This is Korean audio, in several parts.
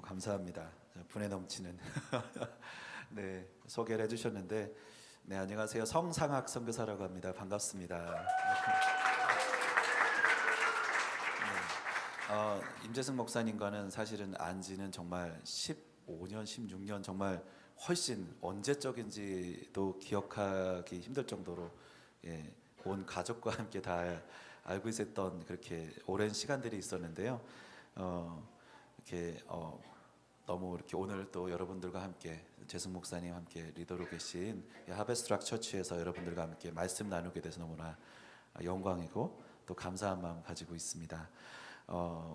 감사합니다. 분에 넘치는 네, 소개를 해주셨는데, 네, 안녕하세요. 성상학 선교사라고 합니다. 반갑습니다. 임재승 목사님과는 사실은 안지는 정말 15년, 16년 정말 훨씬 언제적인지도 기억하기 힘들 정도로, 예, 온 가족과 함께 다 알고 있었던 그렇게 오랜 시간들이 있었는데요. 이렇게 너무 이렇게 오늘 또 여러분들과 함께 재승 목사님 함께 리더로 계신 하베스트락 처치에서 여러분들과 함께 말씀 나누게 돼서 너무나 영광이고 또 감사한 마음 가지고 있습니다.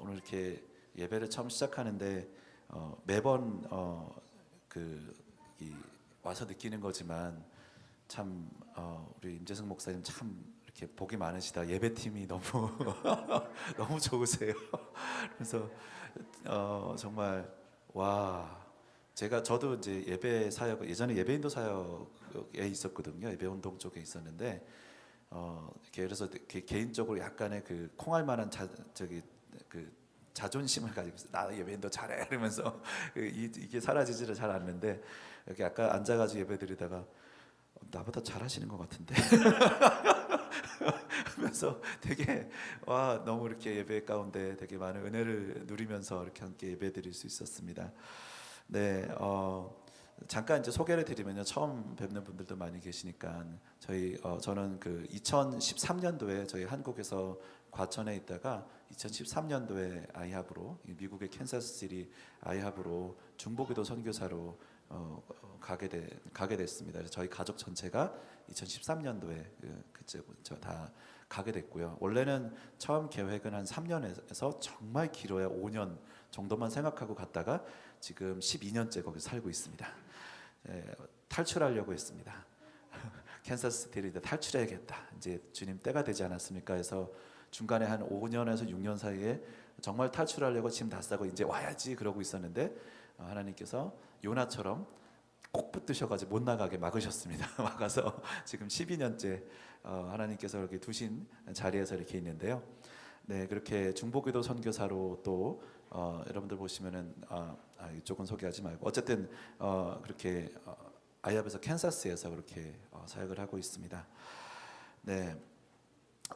오늘 이렇게 예배를 처음 시작하는데 매번 와서 느끼는 거지만 참 우리 임재승 목사님 참 이렇게 복이 많으시다. 예배팀이 너무 너무 좋으세요. 그래서 정말 와, 저도 이제 예배 사역, 예전에 예배인도 사역에 있었거든요. 예배 운동 쪽에 있었는데 이렇게 그래서 개인적으로 약간의 그 콩할 만한 자존심을 가지고 있어요. 나 예배인도 잘해 이러면서 이게 사라지지를 잘 않는데, 이렇게 아까 앉아가지고 예배 드리다가 나보다 잘하시는 것 같은데 하면서 되게 너무 이렇게 예배 가운데 되게 많은 은혜를 누리면서 이렇게 함께 예배 드릴 수 있었습니다. 네, 잠깐 이제 소개를 드리면요, 처음 뵙는 분들도 많이 계시니까 저는 그 2013년도에 저희 한국에서 과천에 있다가 2013년도에 아이합으로, 미국의 캔사스시티 아이합으로 중보기도 선교사로 가게 됐습니다. 그래서 저희 가족 전체가 2013년도에 그때부터 다 가게 됐고요. 원래는 처음 계획은 한 3년에서 정말 길어야 5년 정도만 생각하고 갔다가 지금 12년째 거기 살고 있습니다. 탈출하려고 했습니다. 캔사스시티를 이제 탈출해야겠다. 이제 주님 때가 되지 않았습니까? 해서 중간에 한 5년에서 6년 사이에 정말 탈출하려고 짐 다 싸고 이제 와야지 그러고 있었는데, 하나님께서 요나처럼 꼭 붙드셔가지고 못 나가게 막으셨습니다. 막아서 지금 12년째 하나님께서 이렇게 두신 자리에서 이렇게 있는데요. 네, 그렇게 중보기도 선교사로 또 여러분들 보시면은 이쪽은 소개하지 말고 어쨌든 그렇게 아이합에서 캔사스에서 그렇게 사역을 하고 있습니다. 네.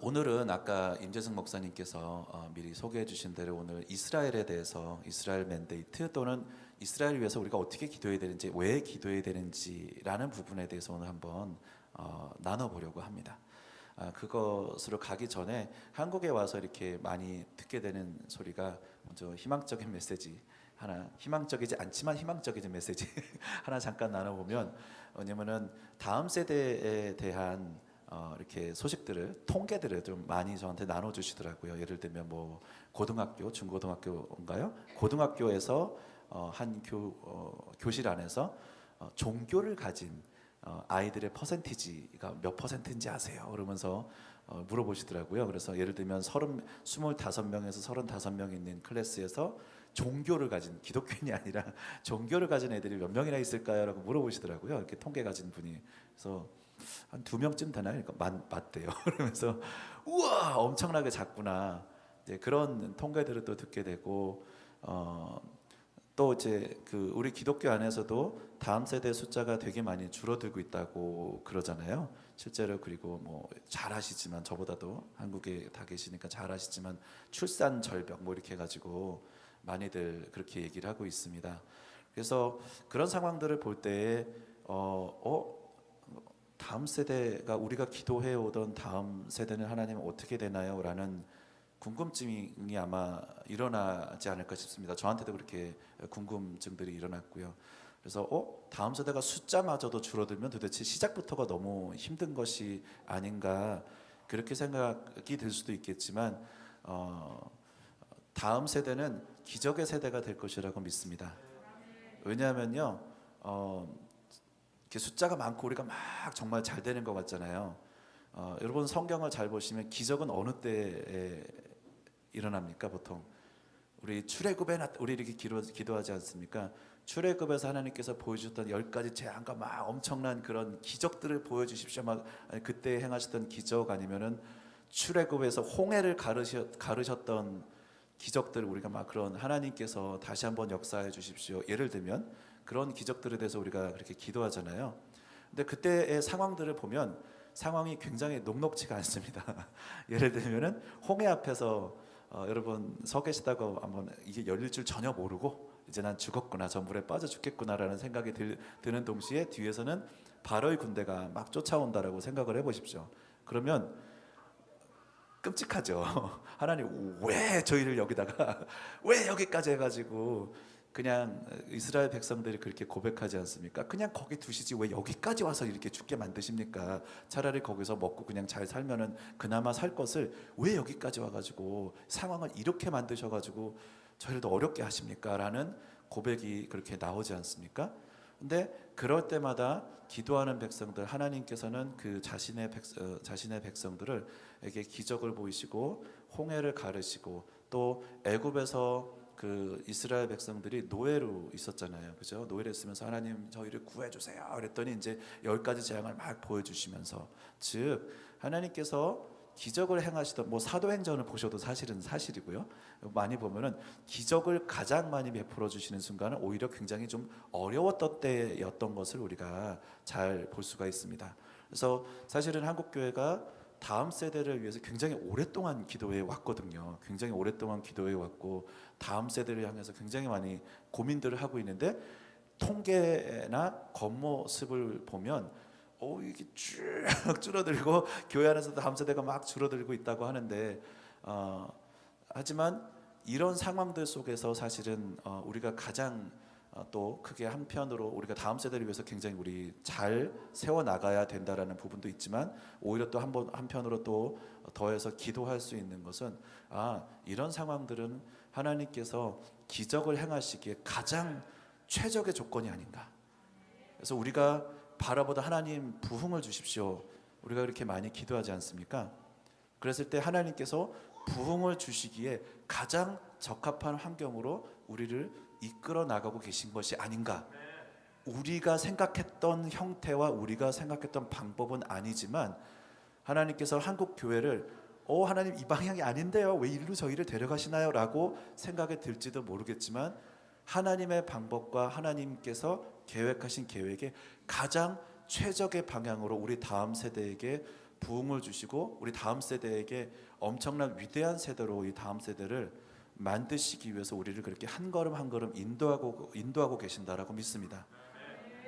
오늘은 아까 임재승 목사님께서 미리 소개해 주신 대로 오늘 이스라엘에 대해서, 이스라엘 맨데이트 또는 이스라엘 위해서 우리가 어떻게 기도해야 되는지, 왜 기도해야 되는지라는 부분에 대해서 오늘 한번 나눠보려고 합니다. 그것으로 가기 전에 한국에 와서 이렇게 많이 듣게 되는 소리가 먼저 희망적인 메시지 하나, 희망적이지 않지만 희망적인 메시지 하나 잠깐 나눠보면, 왜냐면은 다음 세대에 대한 이렇게 소식들을, 통계들을 좀 많이 저한테 나눠주시더라고요. 예를 들면 뭐 고등학교, 중고등학교인가요? 고등학교에서 한 교실 안에서 종교를 가진 아이들의 퍼센티지가 몇 퍼센트인지 아세요? 그러면서 물어보시더라고요. 그래서 예를 들면 25명에서 35명 있는 클래스에서 종교를 가진, 기독교인이 아니라 종교를 가진 애들이 몇 명이나 있을까요? 라고 물어보시더라고요. 이렇게 통계 가진 분이. 그래서 한 2명쯤 되나요? 그러니까 맞대요. 그러면서 우와, 엄청나게 작구나. 이제 그런 통계들을 또 듣게 되고, 또 이제 우리 기독교 안에서도 다음 세대 숫자가 되게 많이 줄어들고 있다고 그러잖아요. 실제로. 그리고 뭐 잘 아시지만, 저보다도 한국에 다 계시니까 잘 아시지만 출산 절벽 뭐 이렇게 해가지고 많이들 그렇게 얘기를 하고 있습니다. 그래서 그런 상황들을 볼 때에 다음 세대가, 우리가 기도해 오던 다음 세대는 하나님 어떻게 되나요? 라는 궁금증이 아마 일어나지 않을까 싶습니다. 저한테도 그렇게 궁금증들이 일어났고요. 그래서 다음 세대가 숫자마저도 줄어들면 도대체 시작부터가 너무 힘든 것이 아닌가, 그렇게 생각이 들 수도 있겠지만 다음 세대는 기적의 세대가 될 것이라고 믿습니다. 왜냐하면요, 이렇게 숫자가 많고 우리가 막 정말 잘 되는 것 같잖아요. 여러분 성경을 잘 보시면 기적은 어느 때에 일어납니까? 보통 우리 출애굽에 우리 이렇게 기도하지 않습니까? 출애굽에서 하나님께서 보여주셨던 10가지 재앙과 막 엄청난 그런 기적들을 보여주십시오. 막 그때 행하셨던 기적, 아니면은 출애굽에서 홍해를 가르셨던 기적들 우리가 막 그런 하나님께서 다시 한번 역사해 주십시오. 예를 들면 그런 기적들에 대해서 우리가 그렇게 기도하잖아요. 근데 그때의 상황들을 보면 상황이 굉장히 녹록지가 않습니다. 예를 들면은 홍해 앞에서 여러분 서 계시다고 한번 이게 열릴 줄 전혀 모르고 이제 난 죽었구나, 저 물에 빠져 죽겠구나라는 생각이 드는 동시에 뒤에서는 바로의 군대가 막 쫓아온다라고 생각을 해보십시오. 그러면 끔찍하죠. 하나님 왜 저희를 여기다가 왜 여기까지 해가지고 그냥 이스라엘 백성들이 그렇게 고백하지 않습니까? 그냥 거기 두시지 왜 여기까지 와서 이렇게 죽게 만드십니까? 차라리 거기서 먹고 그냥 잘 살면은 그나마 살 것을 왜 여기까지 와가지고 상황을 이렇게 만드셔가지고 저희를 더 어렵게 하십니까? 라는 고백이 그렇게 나오지 않습니까? 근데 그럴 때마다 기도하는 백성들, 하나님께서는 그 자신의 백성들을에게 기적을 보이시고 홍해를 가르시고 또 애굽에서 그 이스라엘 백성들이 노예로 있었잖아요, 그죠? 노예로 있으면서 하나님 저희를 구해주세요. 그랬더니 이제 10가지 재앙을 막 보여주시면서, 즉 하나님께서 기적을 행하시던 뭐 사도행전을 보셔도 사실은 사실이고요. 많이 보면은 기적을 가장 많이 베풀어 주시는 순간은 오히려 굉장히 좀 어려웠던 때였던 것을 우리가 잘 볼 수가 있습니다. 그래서 사실은 한국 교회가 다음 세대를 위해서 굉장히 오랫동안 기도해 왔거든요. 굉장히 오랫동안 기도해 왔고 다음 세대를 향해서 굉장히 많이 고민들을 하고 있는데 통계나 겉모습을 보면 이게 쭉 줄어들고 교회 안에서도 다음 세대가 막 줄어들고 있다고 하는데 하지만 이런 상황들 속에서 사실은 우리가 가장 또 크게 한편으로 우리가 다음 세대를 위해서 굉장히 우리 잘 세워 나가야 된다라는 부분도 있지만 오히려 또 한편으로 또 더해서 기도할 수 있는 것은 이런 상황들은 하나님께서 기적을 행하시기에 가장 최적의 조건이 아닌가. 그래서 우리가 바라보다 하나님 부흥을 주십시오. 우리가 그렇게 많이 기도하지 않습니까? 그랬을 때 하나님께서 부흥을 주시기에 가장 적합한 환경으로 우리를 이끌어 나가고 계신 것이 아닌가. 우리가 생각했던 형태와 우리가 생각했던 방법은 아니지만 하나님께서 한국 교회를 하나님 이 방향이 아닌데요, 왜 이리로 저희를 데려가시나요? 라고 생각이 들지도 모르겠지만 하나님의 방법과 하나님께서 계획하신 계획에 가장 최적의 방향으로 우리 다음 세대에게 부흥을 주시고 우리 다음 세대에게 엄청난 위대한 세대로 이 다음 세대를 만드시기 위해서 우리를 그렇게 한 걸음 한 걸음 인도하고 계신다라고 믿습니다.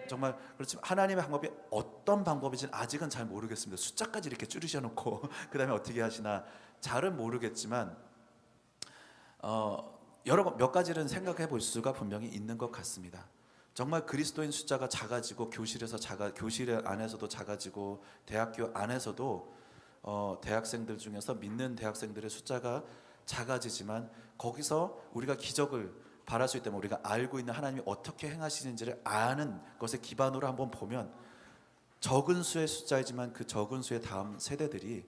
정말 그렇지만 하나님의 방법이 어떤 방법인지는 아직은 잘 모르겠습니다. 숫자까지 이렇게 줄이셔놓고 그 다음에 어떻게 하시나 잘은 모르겠지만 여러 몇 가지는 생각해 볼 수가 분명히 있는 것 같습니다. 정말 그리스도인 숫자가 작아지고 교실 안에서도 작아지고 대학교 안에서도 대학생들 중에서 믿는 대학생들의 숫자가 작아지지만 거기서 우리가 기적을 바랄 수 있다면 우리가 알고 있는 하나님이 어떻게 행하시는지를 아는 것에 기반으로 한번 보면 적은 수의 숫자이지만 그 적은 수의 다음 세대들이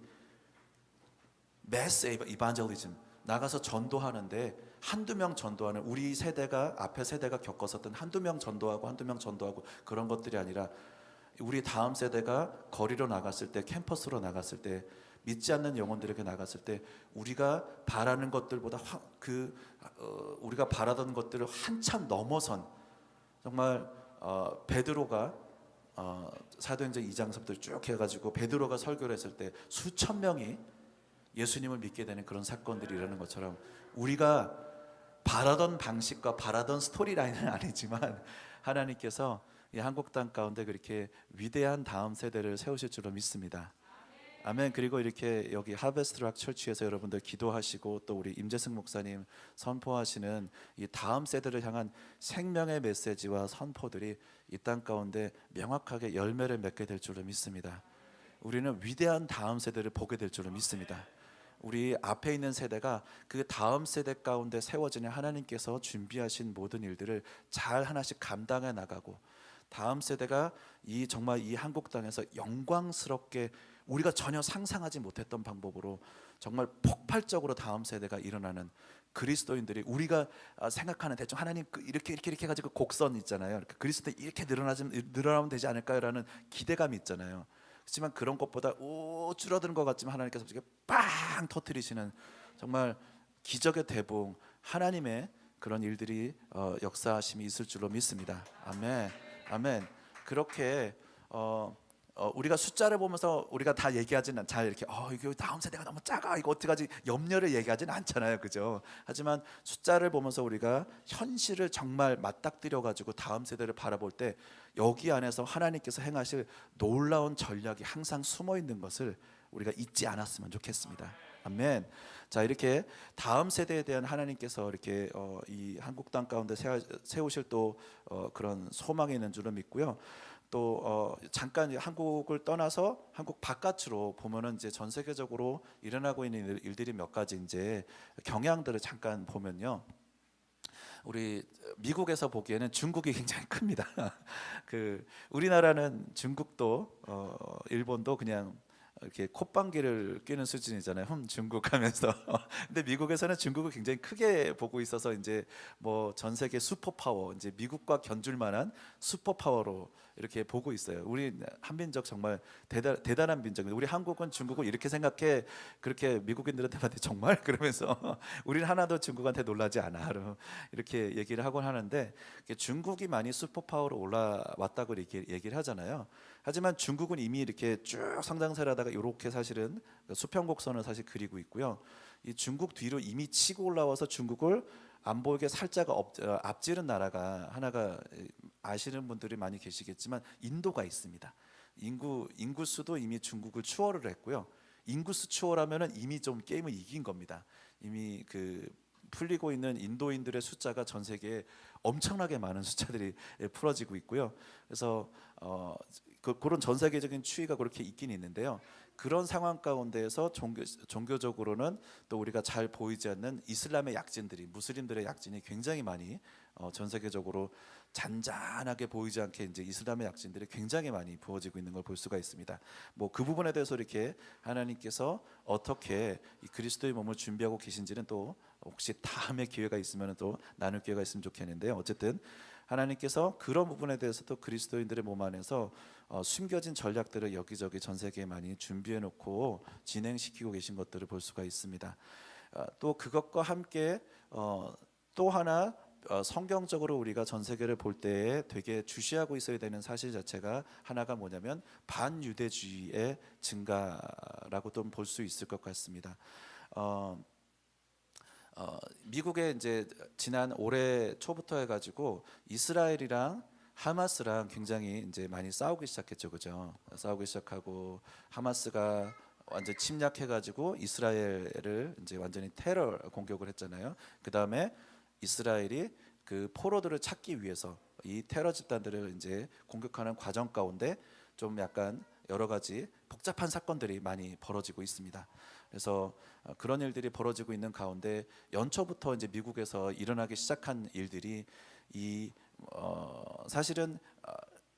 매스 이반젤리즘 나가서 전도하는데 한두 명 전도하는 우리 세대가 앞에 세대가 겪었었던 한두 명 전도하고 그런 것들이 아니라 우리 다음 세대가 거리로 나갔을 때 캠퍼스로 나갔을 때 믿지 않는 영혼들에게 나갔을 때 우리가 바라는 것들보다 우리가 바라던 것들을 한참 넘어선 정말 베드로가 사도행전 2장서부터 쭉 해가지고 베드로가 설교를 했을 때 수천 명이 예수님을 믿게 되는 그런 사건들이 일어나는 것처럼 우리가 바라던 방식과 바라던 스토리라인은 아니지만 하나님께서 이 한국 땅 가운데 그렇게 위대한 다음 세대를 세우실 줄로 믿습니다. 아멘. 그리고 이렇게 여기 하베스트 락 철치에서 여러분들 기도하시고 또 우리 임재승 목사님 선포하시는 이 다음 세대를 향한 생명의 메시지와 선포들이 이 땅 가운데 명확하게 열매를 맺게 될 줄로 믿습니다. 우리는 위대한 다음 세대를 보게 될 줄로 믿습니다. 우리 앞에 있는 세대가 그 다음 세대 가운데 세워지는 하나님께서 준비하신 모든 일들을 잘 하나씩 감당해 나가고 다음 세대가 정말 이 한국 땅에서 영광스럽게 우리가 전혀 상상하지 못했던 방법으로 정말 폭발적으로 다음 세대가 일어나는 그리스도인들이 우리가 생각하는 대충 하나님 이렇게 해가지고 곡선 있잖아요. 그리스도 이렇게 늘어나면 되지 않을까요라는 기대감이 있잖아요. 그렇지만 그런 것보다 줄어드는 것 같지만 하나님께서 이렇게 빵 터뜨리시는 정말 기적의 대봉, 하나님의 그런 일들이 역사하심이 있을 줄로 믿습니다. 아멘, 아멘. 그렇게 우리가 숫자를 보면서 우리가 다 얘기하지는 잘 이렇게 이거 다음 세대가 너무 작아 이거 어떡하지 염려를 얘기하지는 않잖아요, 그죠? 하지만 숫자를 보면서 우리가 현실을 정말 맞닥뜨려 가지고 다음 세대를 바라볼 때 여기 안에서 하나님께서 행하실 놀라운 전략이 항상 숨어 있는 것을 우리가 잊지 않았으면 좋겠습니다. 아멘. 자, 이렇게 다음 세대에 대한 하나님께서 이렇게 이 한국 땅 가운데 세우실 또 그런 소망이 있는 줄을 믿고요. 또 잠깐 한국을 떠나서 한국 바깥으로 보면은 이제 전 세계적으로 일어나고 있는 일들이 몇 가지 이제 경향들을 잠깐 보면요. 우리 미국에서 보기에는 중국이 굉장히 큽니다. 그 우리나라는 중국도 일본도 그냥 이렇게 콧방귀를 뀌는 수준이잖아요. 중국 하면서. 근데 미국에서는 중국을 굉장히 크게 보고 있어서 이제 뭐 전 세계 슈퍼파워, 이제 미국과 견줄 만한 슈퍼파워로 이렇게 보고 있어요. 우리 한민족 정말 대단한 민족입니다. 우리 한국은 중국을 이렇게 생각해. 그렇게 미국인들한테 정말 그러면서 우리는 하나도 중국한테 놀라지 않아. 이렇게 얘기를 하곤 하는데 중국이 많이 슈퍼파워로 올라왔다고 얘기를 하잖아요. 하지만 중국은 이미 이렇게 쭉 성장세하다가 이렇게 사실은 수평곡선을 사실 그리고 있고요. 이 중국 뒤로 이미 치고 올라와서 중국을 안 보이게 살짝 앞지른 나라가 하나가 아시는 분들이 많이 계시겠지만 인도가 있습니다. 인구수도 이미 중국을 추월을 했고요. 인구수 추월하면은 이미 좀 게임을 이긴 겁니다. 이미 그 풀리고 있는 인도인들의 숫자가 전 세계에 엄청나게 많은 숫자들이 풀어지고 있고요. 그래서 그런 전 세계적인 추이가 그렇게 있긴 있는데요. 그런 상황 가운데에서 종교적으로는 또 우리가 잘 보이지 않는 이슬람의 약진들이, 무슬림들의 약진이 굉장히 많이 전 세계적으로 잔잔하게 보이지 않게 이제 이슬람의 약진들이 굉장히 많이 부어지고 있는 걸 볼 수가 있습니다. 뭐 그 부분에 대해서 이렇게 하나님께서 어떻게 이 그리스도의 몸을 준비하고 계신지는 또 혹시 다음에 기회가 있으면 또 나눌 기회가 있으면 좋겠는데요. 어쨌든 하나님께서 그런 부분에 대해서도 그리스도인들의 몸 안에서 숨겨진 전략들을 여기저기 전 세계에 많이 준비해 놓고 진행시키고 계신 것들을 볼 수가 있습니다. 또 그것과 함께 또 하나 성경적으로 우리가 전 세계를 볼 때에 되게 주시하고 있어야 되는 사실 자체가 하나가 뭐냐면 반유대주의의 증가라고 또 볼 수 있을 것 같습니다. 미국에 이제 지난 올해 초부터 해가지고 이스라엘이랑 하마스랑 굉장히 이제 많이 싸우기 시작했죠, 그죠? 싸우기 시작하고 하마스가 완전 침략해가지고 이스라엘을 이제 완전히 테러 공격을 했잖아요. 그 다음에 이스라엘이 그 포로들을 찾기 위해서 이 테러 집단들을 이제 공격하는 과정 가운데 좀 약간 여러 가지 복잡한 사건들이 많이 벌어지고 있습니다. 그래서 그런 일들이 벌어지고 있는 가운데 연초부터 이제 미국에서 일어나기 시작한 일들이 사실은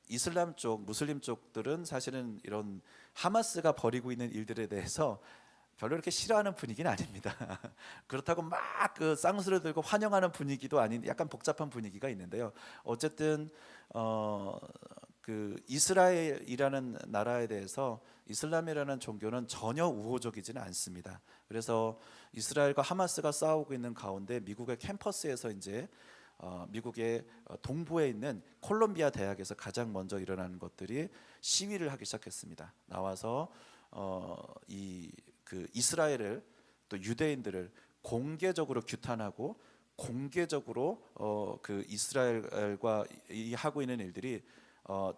이슬람 쪽, 무슬림 쪽들은 사실은 이런 하마스가 벌이고 있는 일들에 대해서 별로 이렇게 싫어하는 분위기는 아닙니다. 그렇다고 막 그 쌍수를 들고 환영하는 분위기도 아닌 약간 복잡한 분위기가 있는데요. 어쨌든 그 이스라엘이라는 나라에 대해서 이슬람이라는 종교는 전혀 우호적이지는 않습니다. 그래서 이스라엘과 하마스가 싸우고 있는 가운데 미국의 캠퍼스에서 이제 미국의 동부에 있는 콜롬비아 대학에서 가장 먼저 일어나는 것들이 시위를 하기 시작했습니다. 나와서 그 이스라엘을 또 유대인들을 공개적으로 규탄하고 공개적으로 그 이스라엘과 하고 있는 일들이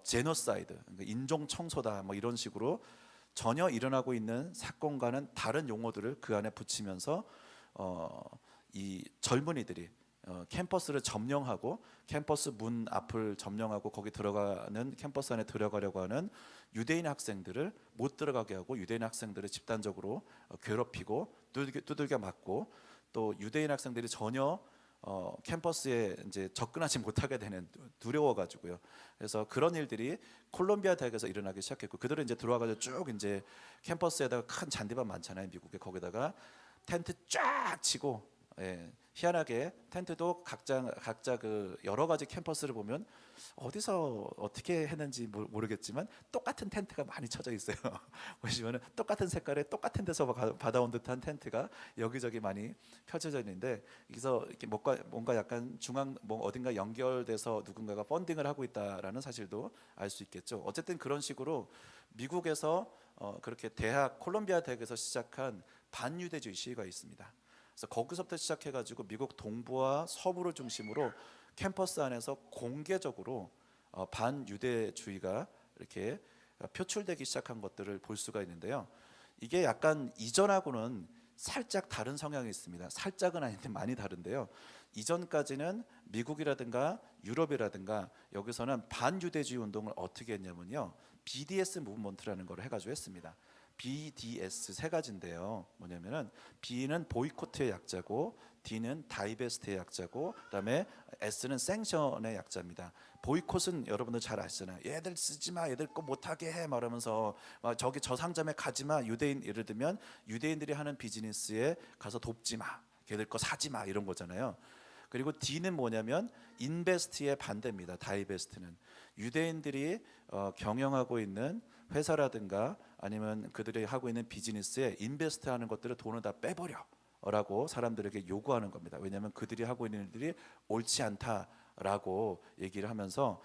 제노사이드, 그러니까 인종 청소다 뭐 이런 식으로 전혀 일어나고 있는 사건과는 다른 용어들을 그 안에 붙이면서 이 젊은이들이 캠퍼스를 점령하고 캠퍼스 문 앞을 점령하고 거기 들어가는 캠퍼스 안에 들어가려고 하는 유대인 학생들을 못 들어가게 하고 유대인 학생들을 집단적으로 괴롭히고 두들겨 맞고 또 유대인 학생들이 전혀 캠퍼스에 이제 접근하지 못하게 되는 두려워가지고요. 그래서 그런 일들이 콜롬비아 대학에서 일어나기 시작했고 그들은 이제 들어와가지고 쭉 이제 캠퍼스에다가 큰 잔디밭 많잖아요, 미국에. 거기다가 텐트 쫙 치고 예, 희한하게 텐트도 각자 그 여러 가지 캠퍼스를 보면 어디서 어떻게 했는지 모르겠지만 똑같은 텐트가 많이 쳐져 있어요. 보시면은 똑같은 색깔의 똑같은 데서 받아온 듯한 텐트가 여기저기 많이 펼쳐져 있는데, 여기서 이렇게 뭔가 약간 중앙 뭐 어딘가 연결돼서 누군가가 펀딩을 하고 있다라는 사실도 알 수 있겠죠. 어쨌든 그런 식으로 미국에서 그렇게 콜롬비아 대학에서 시작한 반유대주의 시위가 있습니다. 그래서 거기서부터 시작해가지고 미국 동부와 서부를 중심으로 캠퍼스 안에서 공개적으로 반유대주의가 이렇게 표출되기 시작한 것들을 볼 수가 있는데요. 이게 약간 이전하고는 살짝 다른 성향이 있습니다. 살짝은 아닌데 많이 다른데요. 이전까지는 미국이라든가 유럽이라든가 여기서는 반유대주의 운동을 어떻게 했냐면요, BDS 무브먼트라는 걸 해가지고 했습니다. BDS 세 가지인데요. 뭐냐면은 B는 보이콧의 약자고, D는 다이베스트의 약자고, 그다음에 S는 생션의 약자입니다. 보이콧은 여러분들 잘 아시잖아요. 얘들 쓰지 마, 얘들 거 못하게 해 말하면서 막 저기 저 상점에 가지 마. 유대인 예를 들면 유대인들이 하는 비즈니스에 가서 돕지 마, 걔들 거 사지 마, 이런 거잖아요. 그리고 D는 뭐냐면 인베스트의 반대입니다. 다이베스트는 유대인들이 경영하고 있는 회사라든가 아니면 그들이 하고 있는 비즈니스에 인베스트하는 것들을 돈을 다 빼버려 라고 사람들에게 요구하는 겁니다. 왜냐하면 그들이 하고 있는 일들이 옳지 않다라고 얘기를 하면서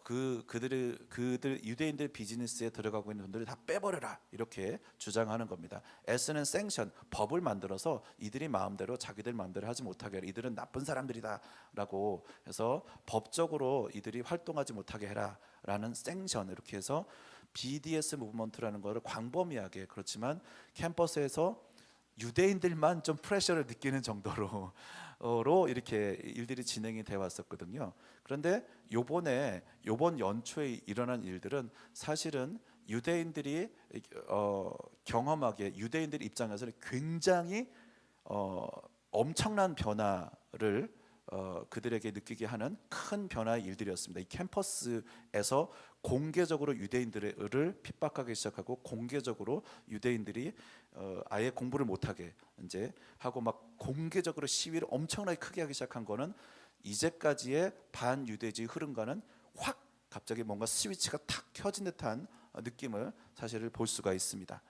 그들 유대인들 비즈니스에 들어가고 있는 돈들을 다 빼버려라, 이렇게 주장하는 겁니다. S는 생션, 법을 만들어서 이들이 마음대로 자기들 마음대로 하지 못하게 해라, 이들은 나쁜 사람들이다라고 해서 법적으로 이들이 활동하지 못하게 해라라는 생션, 이렇게 해서 BDS 무브먼트라는 것을 광범위하게, 그렇지만 캠퍼스에서 유대인들만 좀 프레셔를 느끼는 정도로 이렇게 일들이 진행이 돼 왔었거든요. 그런데 요번 연초에 일어난 일들은 사실은 유대인들이 경험하기에 유대인들 입장에서는 굉장히 엄청난 변화를 그들에게 느끼게 하는 큰 변화의 일들이었습니다. 이 캠퍼스에서 공개적으로 유대인들을 핍박하기 시작하고, 공개적으로 유대인들이 아예 공부를 못하게 이제 하고 막 공개적으로 시위를 엄청나게 크게 하기 시작한 거는 이제까지의 반유대주의 흐름과는 확 갑자기 뭔가 스위치가 탁 켜진 듯한 느낌을 사실을 볼 수가 있습니다.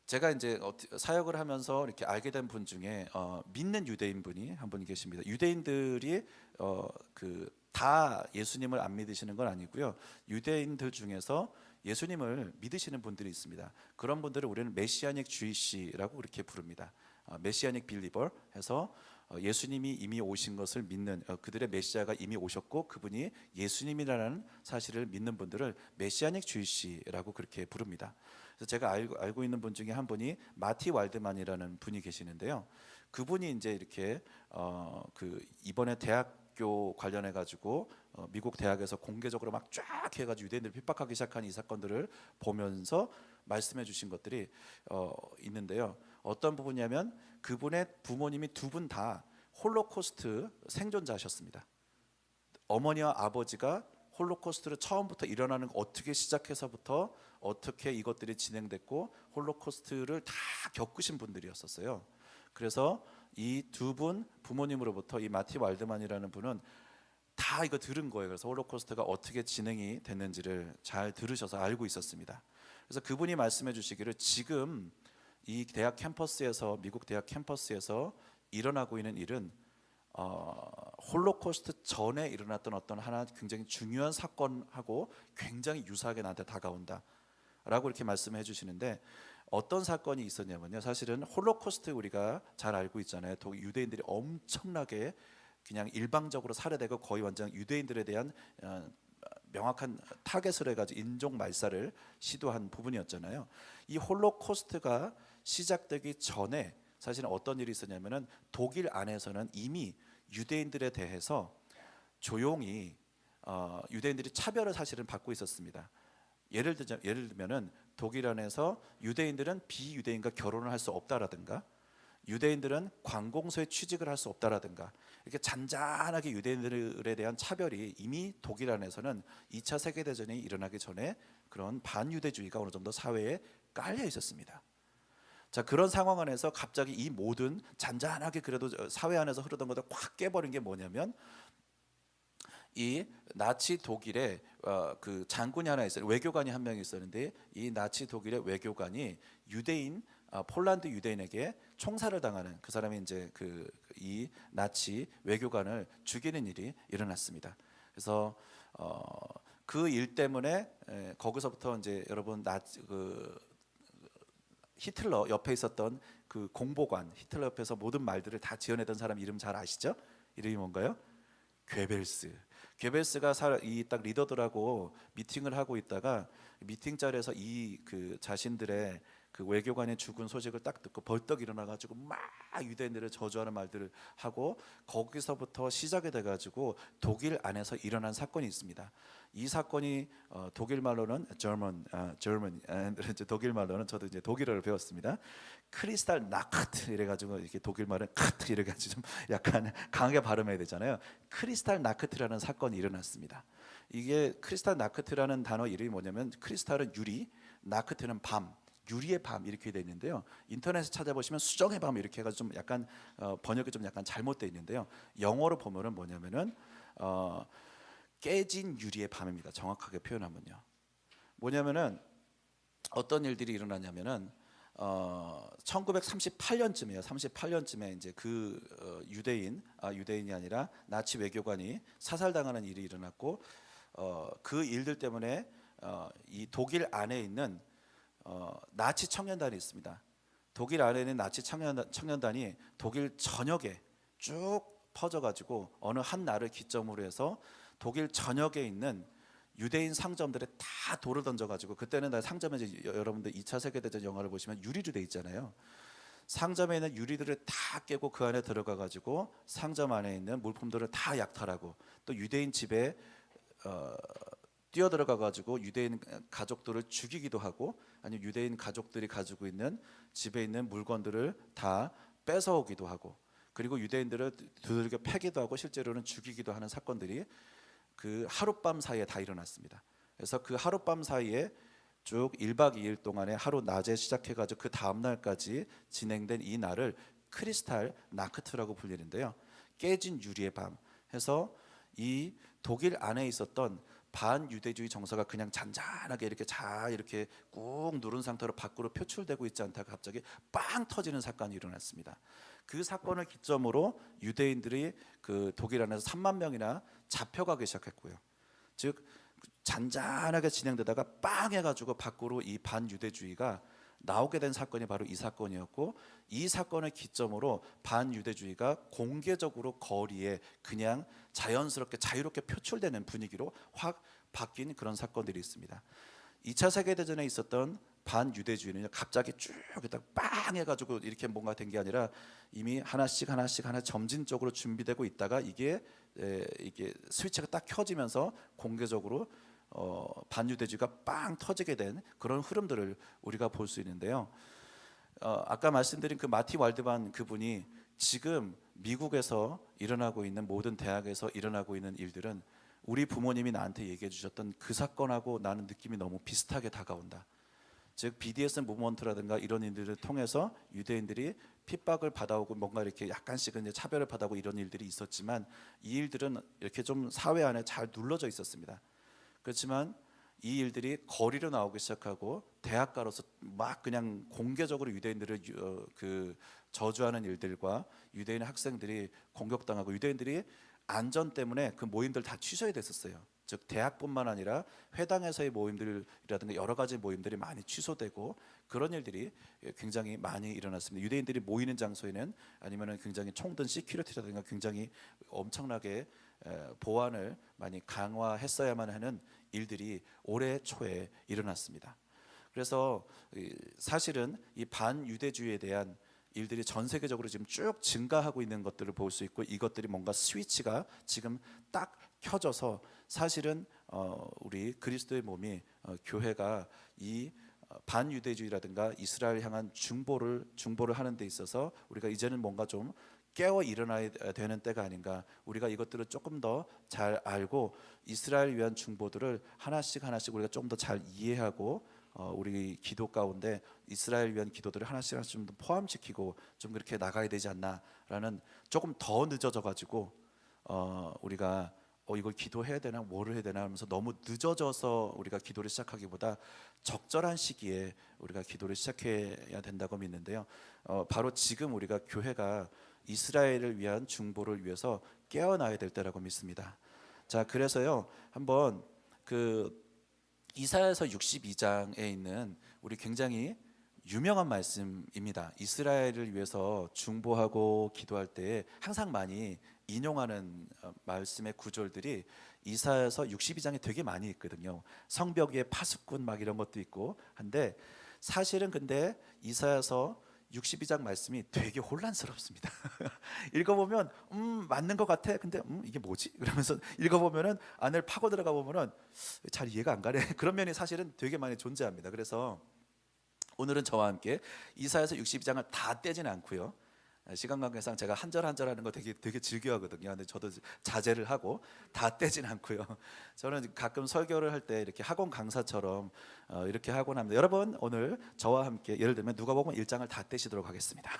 제가 이제 사역을 하면서 이렇게 알게 된 분 중에 믿는 유대인 분이 한 분 계십니다. 유대인들이 다 예수님을 안 믿으시는 건 아니고요. 유대인들 중에서 예수님을 믿으시는 분들이 있습니다. 그런 분들을 우리는 메시아닉 주이시라고 그렇게 부릅니다. 메시아닉 빌리버 해서 예수님이 이미 오신 것을 믿는, 그들의 메시아가 이미 오셨고 그분이 예수님이라는 사실을 믿는 분들을 메시아닉 주이시라고 그렇게 부릅니다. 그래서 제가 알고 있는 분 중에 한 분이 마티 왈드만이라는 분이 계시는데요. 그분이 이제 이렇게 이번에 대학교 관련해 가지고 미국 대학에서 공개적으로 막 쫙 해가지고 유대인들 핍박하기 시작한 이 사건들을 보면서 말씀해 주신 것들이 있는데요. 어떤 부분이냐면 그분의 부모님이 두 분 다 홀로코스트 생존자셨습니다. 어머니와 아버지가 홀로코스트를 처음부터 일어나는 어떻게 시작해서부터 어떻게 이것들이 진행됐고 홀로코스트를 다 겪으신 분들이었었어요. 그래서 이 두 분 부모님으로부터 이 마티 왈드만이라는 분은 다 이거 들은 거예요. 그래서 홀로코스트가 어떻게 진행이 됐는지를 잘 들으셔서 알고 있었습니다. 그래서 그분이 말씀해 주시기를 지금 이 대학 캠퍼스에서, 미국 대학 캠퍼스에서 일어나고 있는 일은 홀로코스트 전에 일어났던 어떤 하나 굉장히 중요한 사건하고 굉장히 유사하게 나한테 다가온다 라고 이렇게 말씀해 주시는데, 어떤 사건이 있었냐면요, 사실은 홀로코스트 우리가 잘 알고 있잖아요. 유대인들이 엄청나게 그냥 일방적으로 살해되고 거의 완전 유대인들에 대한 명확한 타겟을 해가지고 인종 말살을 시도한 부분이었잖아요. 이 홀로코스트가 시작되기 전에 사실은 어떤 일이 있었냐면은 독일 안에서는 이미 유대인들에 대해서 조용히 유대인들이 차별을 사실은 받고 있었습니다. 예를 들면은 독일 안에서 유대인들은 비유대인과 결혼을 할 수 없다라든가, 유대인들은 관공서에 취직을 할 수 없다라든가, 이렇게 잔잔하게 유대인들에 대한 차별이 이미 독일 안에서는 2차 세계대전이 일어나기 전에 그런 반유대주의가 어느 정도 사회에 깔려 있었습니다. 자, 그런 상황 안에서 갑자기 이 모든 잔잔하게 그래도 사회 안에서 흐르던 것들 확 깨버린 게 뭐냐면 이 나치 독일의 그 장군이 하나 있어요. 외교관이 한 명 있었는데 이 나치 독일의 외교관이 유대인 폴란드 유대인에게 총살을 당하는 그 사람이 이제 이 나치 외교관을 죽이는 일이 일어났습니다. 그래서 그 일 때문에 거기서부터 이제 여러분 히틀러 옆에 있었던 그 공보관, 히틀러 옆에서 모든 말들을 다 지어내던 사람 이름 잘 아시죠? 이름이 뭔가요? 괴벨스. 괴벨스가 이 딱 리더들하고 미팅을 하고 있다가 미팅 자리에서 이 자신들의 그 외교관의 죽은 소식을 딱 듣고 벌떡 일어나가지고 막 유대인들을 저주하는 말들을 하고 거기서부터 시작이 돼가지고 독일 안에서 일어난 사건이 있습니다. 이 사건이 독일 말로는 German, 독일 말로는 저도 이제 독일어를 배웠습니다. 크리스탈 나크트 이래가지고 이렇게 독일 말은 카트 이래가지고 좀 약간 강하게 발음해야 되잖아요. 크리스탈 나크트라는 사건이 일어났습니다. 이게 크리스탈 나크트라는 단어 이름이 뭐냐면 크리스탈은 유리, 나크트는 밤. 유리의 밤 이렇게 되어 있는데요. 인터넷에 찾아보시면 수정의 밤 이렇게 해가지고 좀 약간 번역이 좀 약간 잘못되어 있는데요. 영어로 보면은 뭐냐면은 깨진 유리의 밤입니다. 정확하게 표현하면요. 뭐냐면은 어떤 일들이 일어나냐면은 1938년쯤이에요. 38년쯤에 이제 유대인이 아니라 나치 외교관이 사살당하는 일이 일어났고 그 일들 때문에 이 독일 안에 있는 나치 청년단이 있습니다. 독일 안에 있는 나치 청년단이 독일 전역에 쭉 퍼져가지고 어느 한 날을 기점으로 해서 독일 전역에 있는 유대인 상점들에 다 돌을 던져가지고 그때는 상점에 이제 여러분들 2차 세계대전 영화를 보시면 유리로 돼 있잖아요. 상점에 있는 유리들을 다 깨고 그 안에 들어가가지고 상점 안에 있는 물품들을 다 약탈하고 또 유대인 집에 뛰어들어가가지고 유대인 가족들을 죽이기도 하고 아니면 유대인 가족들이 가지고 있는 집에 있는 물건들을 다 뺏어오기도 하고 그리고 유대인들을 두들겨 패기도 하고 실제로는 죽이기도 하는 사건들이 그 하룻밤 사이에 다 일어났습니다. 그래서 그 하룻밤 사이에 쭉 1박 2일 동안에 하루 낮에 시작해가지고 그 다음 날까지 진행된 이 날을 크리스탈 나크트라고 불리는데요. 깨진 유리의 밤 해서 이 독일 안에 있었던 반유대주의 정서가 그냥 잔잔하게 이렇게 꾹 누른 상태로 밖으로 표출되고 있지 않다가 갑자기 빵 터지는 사건이 일어났습니다. 그 사건을 기점으로 유대인들이 그 독일 안에서 3만 명이나 잡혀가기 시작했고요. 즉 잔잔하게 진행되다가 빵 해가지고 밖으로 이 반유대주의가 나오게 된 사건이 바로 이 사건이었고 이 사건을 기점으로 반유대주의가 공개적으로 거리에 그냥 자연스럽게 자유롭게 표출되는 분위기로 확 바뀐 그런 사건들이 있습니다. 2차 세계대전에 있었던 반유대주의는 갑자기 쭉 빵 해가지고 이렇게 뭔가 된 게 아니라 이미 하나씩 점진적으로 준비되고 있다가 이게 스위치가 딱 켜지면서 공개적으로 반유대주의가 빵 터지게 된 그런 흐름들을 우리가 볼 수 있는데요. 아까 말씀드린 그 마티 왈드만 그분이 지금 미국에서 일어나고 있는 모든 대학에서 일어나고 있는 일들은 우리 부모님이 나한테 얘기해 주셨던 그 사건하고 나는 느낌이 너무 비슷하게 다가온다. 즉 BDS 무브먼트라든가 이런 일들을 통해서 유대인들이 핍박을 받아오고 뭔가 이렇게 약간씩은 이제 차별을 받아오고 이런 일들이 있었지만 이 일들은 이렇게 좀 사회 안에 잘 눌러져 있었습니다. 그렇지만 이 일들이 거리로 나오기 시작하고 대학가로서 막 그냥 공개적으로 유대인들을 저주하는 일들과 유대인 학생들이 공격당하고 유대인들이 안전 때문에 그 모임들 다 취소가 됐었어요. 즉 대학뿐만 아니라 회당에서의 모임들이라든가 여러 가지 모임들이 많이 취소되고 그런 일들이 굉장히 많이 일어났습니다. 유대인들이 모이는 장소에는 아니면은 굉장히 총든 시큐리티라든가 굉장히 엄청나게 보안을 많이 강화했어야만 하는 일들이 올해 초에 일어났습니다. 그래서 사실은 이 반유대주의에 대한 일들이 전 세계적으로 지금 쭉 증가하고 있는 것들을 볼 수 있고 이것들이 뭔가 스위치가 지금 딱 켜져서 사실은 우리 그리스도의 몸이 교회가 이 반유대주의라든가 이스라엘 향한 중보를 하는 데 있어서 우리가 이제는 뭔가 좀 깨어 일어나야 되는 때가 아닌가. 우리가 이것들을 조금 더 잘 알고 이스라엘 위한 중보들을 하나씩 우리가 좀 더 잘 이해하고 우리 기도 가운데 이스라엘 위한 기도들을 하나씩 좀 포함시키고 좀 그렇게 나가야 되지 않나라는, 조금 더 늦어져 가지고 우리가 이걸 기도해야 되나 뭐를 해야 되나 하면서 너무 늦어져서 우리가 기도를 시작하기보다 적절한 시기에 우리가 기도를 시작해야 된다고 믿는데요. 바로 지금 우리가 교회가 이스라엘을 위한 중보를 위해서 깨어나야 될 때라고 믿습니다. 자, 그래서요 한번 그 이사야서 62장에 있는 우리 굉장히 유명한 말씀입니다. 이스라엘을 위해서 중보하고 기도할 때 항상 많이 인용하는 말씀의 구절들이 이사야서 62장에 되게 많이 있거든요. 성벽 위에 파수꾼 막 이런 것도 있고 한데, 사실은 근데 이사야서 62장 말씀이 되게 혼란스럽습니다. 읽어보면 맞는 것 같아. 근데 이게 뭐지? 그러면서 읽어보면은 안을 파고 들어가 보면은 잘 이해가 안 가네. 그런 면이 사실은 되게 많이 존재합니다. 그래서 오늘은 저와 함께 이사야서 62장을 다 떼지는 않고요. 시간 관계상 제가 한 절 한 절 하는 거 되게 즐겨하거든요. 근데 저도 자제를 하고 다 떼진 않고요. 저는 가끔 설교를 할 때 이렇게 학원 강사처럼 이렇게 하곤 합니다. 여러분, 오늘 저와 함께 예를 들면 누가복음 1장을 다 떼시도록 하겠습니다.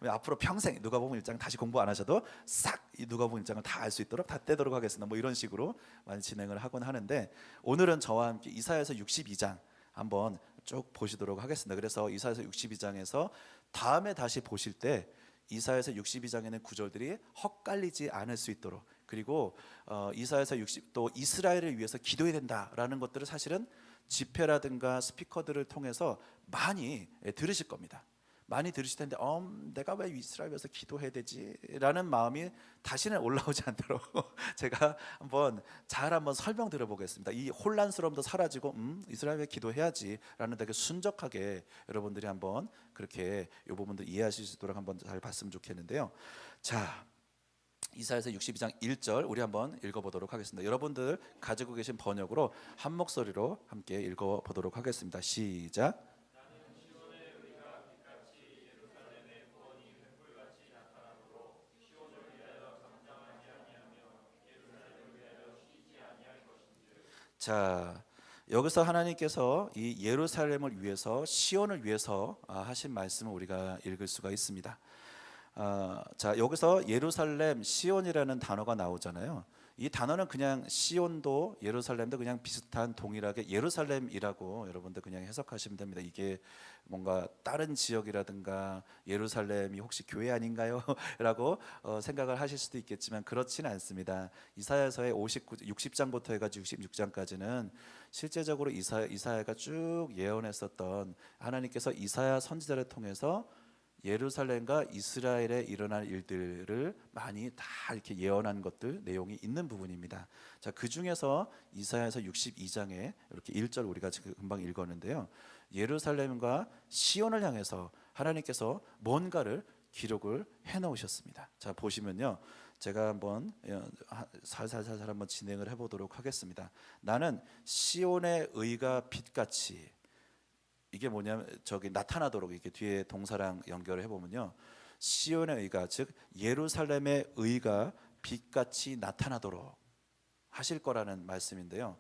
앞으로 평생 누가복음 1장 다시 공부 안 하셔도 싹 이 누가복음 1장을 다 알 수 있도록 다 떼도록 하겠습니다. 뭐 이런 식으로 많이 진행을 하곤 하는데, 오늘은 저와 함께 이사야서 62장 한번 쭉 보시도록 하겠습니다. 그래서 이사야서 62장에서 다음에 다시 보실 때 이사야서 62장에는 구절들이 헛갈리지 않을 수 있도록, 그리고 이사야서 60 또 이스라엘을 위해서 기도해야 된다라는 것들을 사실은 집회라든가 스피커들을 통해서 많이 들으실 겁니다. 많이 들으실 텐데 내가 왜 이스라엘 위해서 기도해야 되지? 라는 마음이 다시는 올라오지 않도록 제가 한번 설명드려 보겠습니다. 이 혼란스러움도 사라지고 이스라엘 위해 기도해야지 라는 되게 순적하게 여러분들이 한번 그렇게 이 부분도 이해하실 수 있도록 한번 잘 봤으면 좋겠는데요. 자, 이사야서 62장 1절 우리 한번 읽어보도록 하겠습니다. 여러분들 가지고 계신 번역으로 한 목소리로 함께 읽어보도록 하겠습니다. 시작. 자, 여기서 하나님께서 이 예루살렘을 위해서, 시온을 위해서 하신 말씀을 우리가 읽을 수가 있습니다. 자, 여기서 예루살렘, 시온이라는 단어가 나오잖아요. 이 단어는 그냥 시온도 예루살렘도 그냥 비슷한 동일하게 예루살렘이라고 여러분들 그냥 해석하시면 됩니다. 이게 뭔가 다른 지역이라든가 예루살렘이 혹시 교회 아닌가요? 라고 생각을 하실 수도 있겠지만 그렇지는 않습니다. 이사야서의 60장부터 해가지고 66장까지는 실제적으로 이사야가 쭉 예언했었던, 하나님께서 이사야 선지자를 통해서 예루살렘과 이스라엘에 일어날 일들을 많이 다 이렇게 예언한 것들, 내용이 있는 부분입니다. 자, 그 중에서 이사야서 62장에 이렇게 1절 우리가 지금 금방 읽었는데요. 예루살렘과 시온을 향해서 하나님께서 뭔가를 기록을 해 놓으셨습니다. 자, 보시면요. 제가 한번 살살살살 한번 진행을 해 보도록 하겠습니다. 나는 시온의 의가 빛같이, 이게 뭐냐면 저기 나타나도록, 이렇게 뒤에 동사랑 연결을 해보면요, 시온의 의가, 즉 예루살렘의 의가 빛같이 나타나도록 하실 거라는 말씀인데요.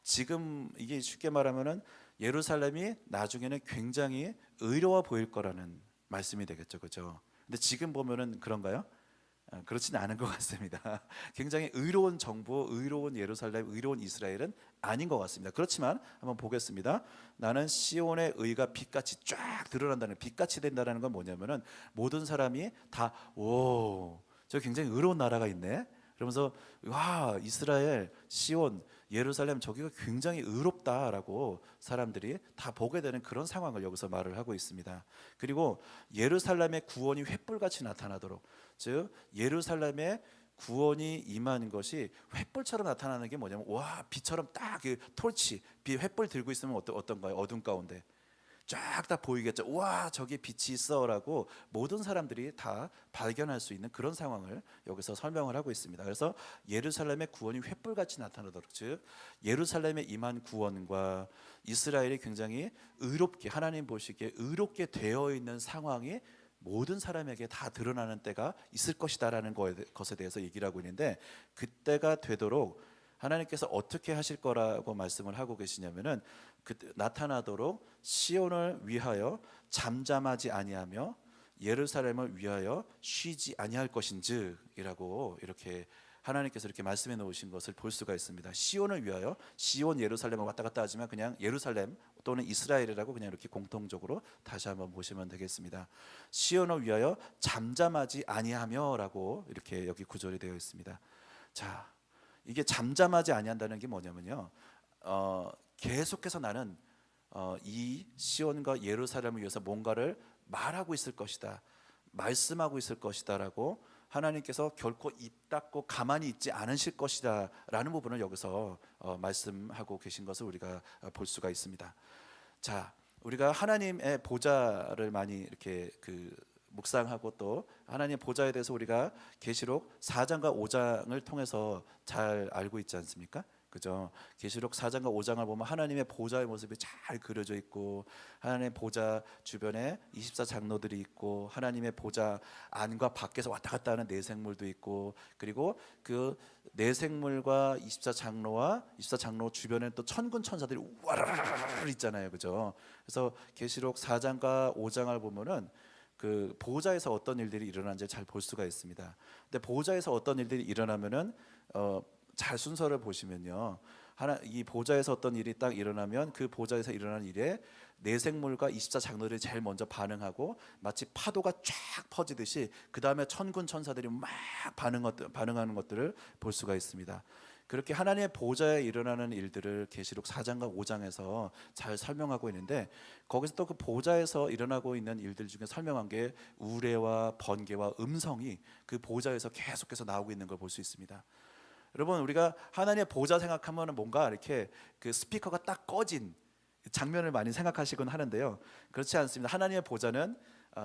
지금 이게 쉽게 말하면은 예루살렘이 나중에는 굉장히 의로워 보일 거라는 말씀이 되겠죠, 그렇죠? 근데 지금 보면은 그런가요? 그렇지는 않은 것 같습니다. 굉장히 의로운 정부, 의로운 예루살렘, 의로운 이스라엘은 아닌 것 같습니다. 그렇지만 한번 보겠습니다. 나는 시온의 의가 빛같이 쫙 드러난다는, 빛같이 된다는 건 뭐냐면은 모든 사람이 다 오, 저 굉장히 의로운 나라가 있네, 그러면서 와, 이스라엘, 시온, 예루살렘 저기가 굉장히 의롭다라고 사람들이 다 보게 되는 그런 상황을 여기서 말을 하고 있습니다. 그리고 예루살렘의 구원이 횃불같이 나타나도록, 즉 예루살렘의 구원이 임하는 것이 횃불처럼 나타나는 게 뭐냐면, 와, 빛처럼 딱 그 토치, 횃불 들고 있으면 어떤가요? 어둠 가운데 쫙 다 보이겠죠. 와, 저기 빛이 있어라고 모든 사람들이 다 발견할 수 있는 그런 상황을 여기서 설명을 하고 있습니다. 그래서 예루살렘의 구원이 횃불같이 나타나도록, 즉 예루살렘에 임한 구원과 이스라엘이 굉장히 의롭게, 하나님 보시기에 의롭게 되어 있는 상황이 모든 사람에게 다 드러나는 때가 있을 것이다라는 것에 대해서 얘기를 하고 있는데, 그때가 되도록 하나님께서 어떻게 하실 거라고 말씀을 하고 계시냐면은 나타나도록 시온을 위하여 잠잠하지 아니하며 예루살렘을 위하여 쉬지 아니할 것인즉이라고 이렇게 하나님께서 이렇게 말씀해 놓으신 것을 볼 수가 있습니다. 시온을 위하여, 시온 예루살렘을 왔다 갔다 하지만 그냥 예루살렘 또는 이스라엘이라고 그냥 이렇게 공통적으로 다시 한번 보시면 되겠습니다. 시온을 위하여 잠잠하지 아니하며라고 이렇게 여기 구절이 되어 있습니다. 자, 이게 잠잠하지 아니한다는 게 뭐냐면요, 계속해서 나는 이 시온과 예루살렘을 위해서 뭔가를 말하고 있을 것이다, 말씀하고 있을 것이다라고 하나님께서 결코 입 닫고 가만히 있지 않으실 것이다 라는 부분을 여기서 말씀하고 계신 것을 우리가 볼 수가 있습니다. 자, 우리가 하나님의 보좌를 많이 이렇게 묵상하고 또 하나님의 보좌에 대해서 우리가 계시록 4장과 5장을 통해서 잘 알고 있지 않습니까? 그죠? 계시록 4장과 5장을 보면 하나님의 보좌의 모습이 잘 그려져 있고, 하나님의 보좌 주변에 24장로들이 있고, 하나님의 보좌 안과 밖에서 왔다 갔다 하는 내생물도 있고, 그리고 그 내생물과 24장로와 24장로 주변에 또 천군 천사들이 우와라라라 있잖아요. 그죠? 그래서 계시록 4장과 5장을 보면은 그 보좌에서 어떤 일들이 일어나는지 잘 볼 수가 있습니다. 근데 보좌에서 어떤 일들이 일어나면은 잘 순서를 보시면요, 이 보좌에서 어떤 일이 딱 일어나면 그 보좌에서 일어나는 일에 내생물과 24장로들이 제일 먼저 반응하고, 마치 파도가 쫙 퍼지듯이 그 다음에 천군 천사들이 막 반응하는 것들을 볼 수가 있습니다. 그렇게 하나님의 보좌에 일어나는 일들을 계시록 4장과 5장에서 잘 설명하고 있는데, 거기서 또 그 보좌에서 일어나고 있는 일들 중에 설명한 게 우레와 번개와 음성이 그 보좌에서 계속해서 나오고 있는 걸 볼 수 있습니다. 여러분, 우리가 하나님의 보좌 생각하면 뭔가 이렇게 그 스피커가 딱 꺼진 장면을 많이 생각하시곤 하는데요, 그렇지 않습니다. 하나님의 보좌는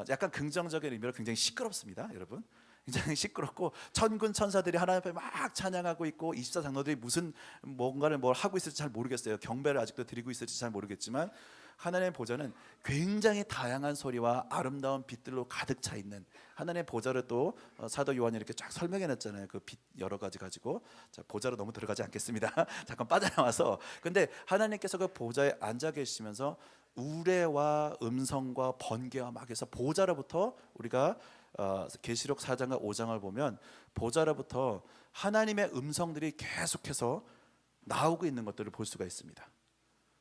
약간 긍정적인 의미로 굉장히 시끄럽습니다. 여러분, 굉장히 시끄럽고 천군 천사들이 하나님 앞에 막 찬양하고 있고, 24장로들이 무슨 뭔가를 뭘 하고 있을지 잘 모르겠어요. 경배를 아직도 드리고 있을지 잘 모르겠지만, 하나님의 보좌는 굉장히 다양한 소리와 아름다운 빛들로 가득 차 있는, 하나님의 보좌를 또 사도 요한이 이렇게 쫙 설명해 놨잖아요. 그 빛 여러 가지 가지고. 자, 보좌로 너무 들어가지 않겠습니다. 잠깐 빠져나와서. 근데 하나님께서 그 보좌에 앉아 계시면서 우레와 음성과 번개와 막 해서 보좌로부터, 우리가 계시록 4장과 5장을 보면 보좌로부터 하나님의 음성들이 계속해서 나오고 있는 것들을 볼 수가 있습니다.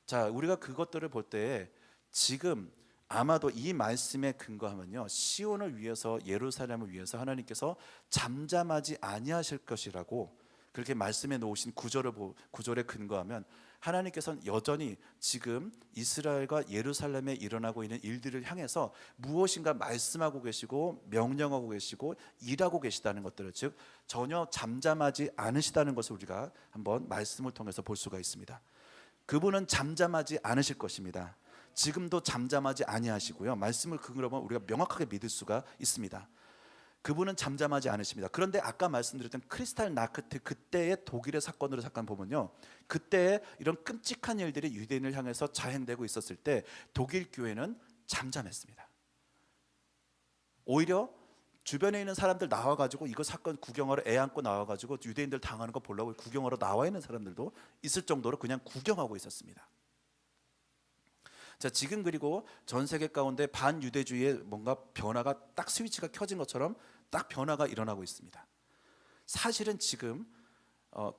자, 우리가 그것들을 볼 때 지금 아마도 이 말씀에 근거하면요, 시온을 위해서, 예루살렘을 위해서 하나님께서 잠잠하지 아니하실 것이라고 그렇게 말씀해 놓으신 구절에 근거하면, 하나님께서는 여전히 지금 이스라엘과 예루살렘에 일어나고 있는 일들을 향해서 무엇인가 말씀하고 계시고 명령하고 계시고 일하고 계시다는 것들을, 즉 전혀 잠잠하지 않으시다는 것을 우리가 한번 말씀을 통해서 볼 수가 있습니다. 그분은 잠잠하지 않으실 것입니다. 지금도 잠잠하지 아니하시고요, 말씀을 근거로 보면 우리가 명확하게 믿을 수가 있습니다. 그분은 잠잠하지 않으십니다. 그런데 아까 말씀드렸던 크리스탈 나크트 그때의 독일의 사건으로 잠깐 보면요, 그때 이런 끔찍한 일들이 유대인을 향해서 자행되고 있었을 때 독일 교회는 잠잠했습니다. 오히려 주변에 있는 사람들 나와가지고 이거 사건 구경하러 애 안고 나와가지고 유대인들 당하는 거 보려고 구경하러 나와 있는 사람들도 있을 정도로 그냥 구경하고 있었습니다. 자, 지금 그리고 전 세계 가운데 반유대주의의 뭔가 변화가 딱 스위치가 켜진 것처럼 딱 변화가 일어나고 있습니다. 사실은 지금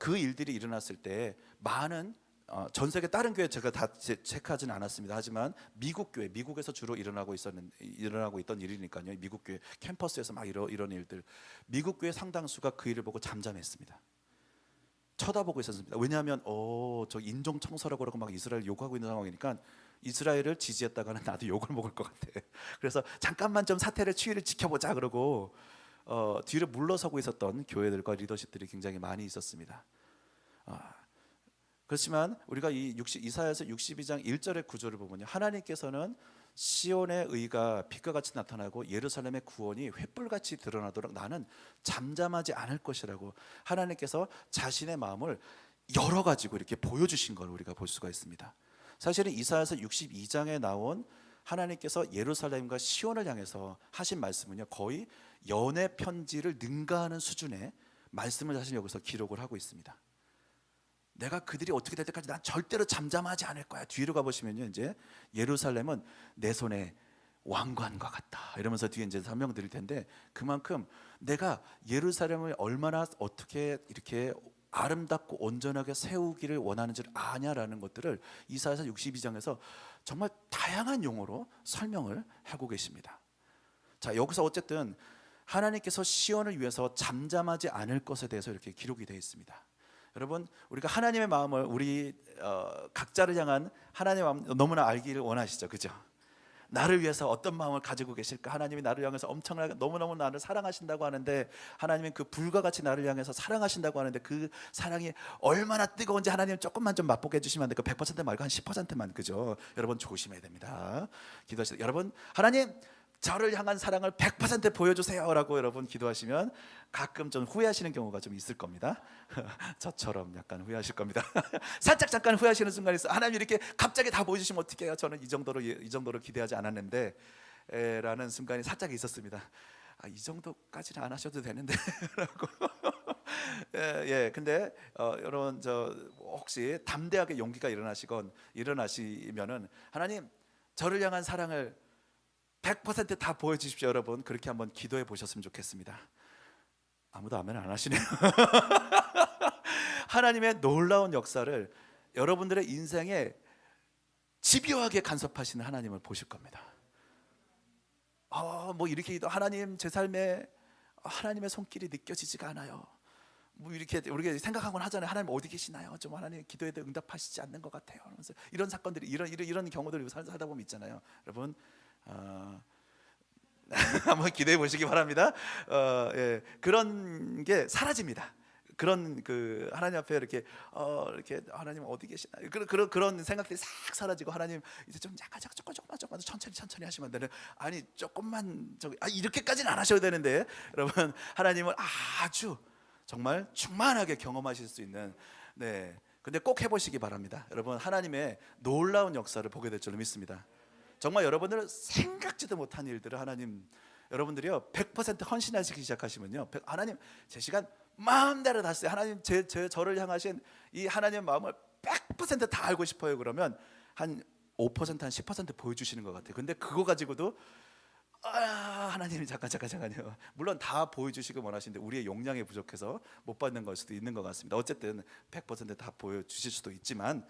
그 일들이 일어났을 때 많은 전 세계 다른 교회 제가 다 체크하지는 않았습니다. 하지만 미국 교회, 미국에서 주로 일어나고 있던 일이니까요. 미국 교회 캠퍼스에서 막 이런 일들, 미국 교회 상당수가 그 일을 보고 잠잠했습니다. 쳐다보고 있었습니다. 왜냐하면 저 인종 청소라고 그러고 막 이스라엘 욕하고 있는 상황이니까 이스라엘을 지지했다가는 나도 욕을 먹을 것 같아. 그래서 잠깐만 좀 사태를 추이를 지켜보자 그러고 뒤를 물러서고 있었던 교회들과 리더십들이 굉장히 많이 있었습니다. 그렇지만 우리가 이사야서 62장 1절의 구절을 보면요, 하나님께서는 시온의 의가 빛과 같이 나타나고 예루살렘의 구원이 횃불같이 드러나도록 나는 잠잠하지 않을 것이라고 하나님께서 자신의 마음을 열어 가지고 이렇게 보여주신 걸 우리가 볼 수가 있습니다. 사실은 이사야서 62장에 나온 하나님께서 예루살렘과 시온을 향해서 하신 말씀은요, 거의 연애 편지를 능가하는 수준의 말씀을 사실 여기서 기록을 하고 있습니다. 내가 그들이 어떻게 될 때까지 난 절대로 잠잠하지 않을 거야. 뒤로 가보시면요, 이제 예루살렘은 내 손에 왕관과 같다 이러면서 뒤에 이제 설명드릴 텐데, 그만큼 내가 예루살렘을 얼마나 어떻게 이렇게 아름답고 온전하게 세우기를 원하는지를 아냐라는 것들을 이사야서 62장에서 정말 다양한 용어로 설명을 하고 계십니다. 자, 여기서 어쨌든 하나님께서 시온을 위해서 잠잠하지 않을 것에 대해서 이렇게 기록이 되어 있습니다. 여러분, 우리가 하나님의 마음을 우리 각자를 향한 하나님의 마음 너무나 알기를 원하시죠, 그죠? 나를 위해서 어떤 마음을 가지고 계실까? 하나님이 나를 향해서 엄청나게 너무너무 나를 사랑하신다고 하는데, 하나님은 그 불과 같이 나를 향해서 사랑하신다고 하는데, 그 사랑이 얼마나 뜨거운지 하나님 조금만 좀 맛보게 해주시면 안 될까? 100% 말고 한 10%만, 그죠? 여러분 조심해야 됩니다. 기도하시다. 여러분, 하나님 저를 향한 사랑을 100% 보여주세요 라고 여러분 기도하시면 가끔 좀 후회하시는 경우가 좀 있을 겁니다. 저처럼 약간 후회하실 겁니다. 살짝 잠깐 후회하시는 순간이 있어요. 하나님 이렇게 갑자기 다 보여주시면 어떡해요? 저는 이 정도로 기대하지 않았는데 라는 순간이 살짝 있었습니다. 이 정도까지는 안 하셔도 되는데 라고. 근데 여러분, 저 혹시 담대하게 용기가 일어나시면은 하나님 저를 향한 사랑을 100% 다 보여주십시오. 여러분 그렇게 한번 기도해 보셨으면 좋겠습니다. 아무도 아멘 안 하시네요. 하나님의 놀라운 역사를 여러분들의 인생에 집요하게 간섭하시는 하나님을 보실 겁니다. 뭐 이렇게 하나님 제 삶에 하나님의 손길이 느껴지지가 않아요. 뭐 이렇게 우리가 생각하곤 하잖아요. 하나님 어디 계시나요? 좀 하나님 기도에도 응답하시지 않는 것 같아요. 그래서 이런 사건들이 이런 경우들을 살다 보면 있잖아요. 여러분 한번 기대해 보시기 바랍니다. 그런 게 사라집니다. 그런 그 하나님 앞에 이렇게 하나님 어디 계시나요? 그런 생각들이 싹 사라지고, 하나님 이제 좀 약간 조금만 천천히 하시면 안 되는, 아니 조금만 이렇게까지는 안 하셔도 되는데, 여러분 하나님을 아주 정말 충만하게 경험하실 수 있는, 근데 꼭 해보시기 바랍니다. 여러분 하나님의 놀라운 역사를 보게 될 줄로 믿습니다. 정말 여러분들은 생각지도 못한 일들을 하나님, 여러분들이요 100% 헌신하시기 시작하시면요, 하나님 제 시간 마음대로 다 쓰세요. 하나님 저를 향하신 이 하나님의 마음을 100%다 알고 싶어요. 그러면 한 5%, 한 10% 보여주시는 것 같아요. 근데 그거 가지고도 하나님 잠깐요. 물론 다 보여주시고 원하시는데 우리의 용량이 부족해서 못 받는 걸 수도 있는 것 같습니다. 어쨌든 100%다 보여주실 수도 있지만,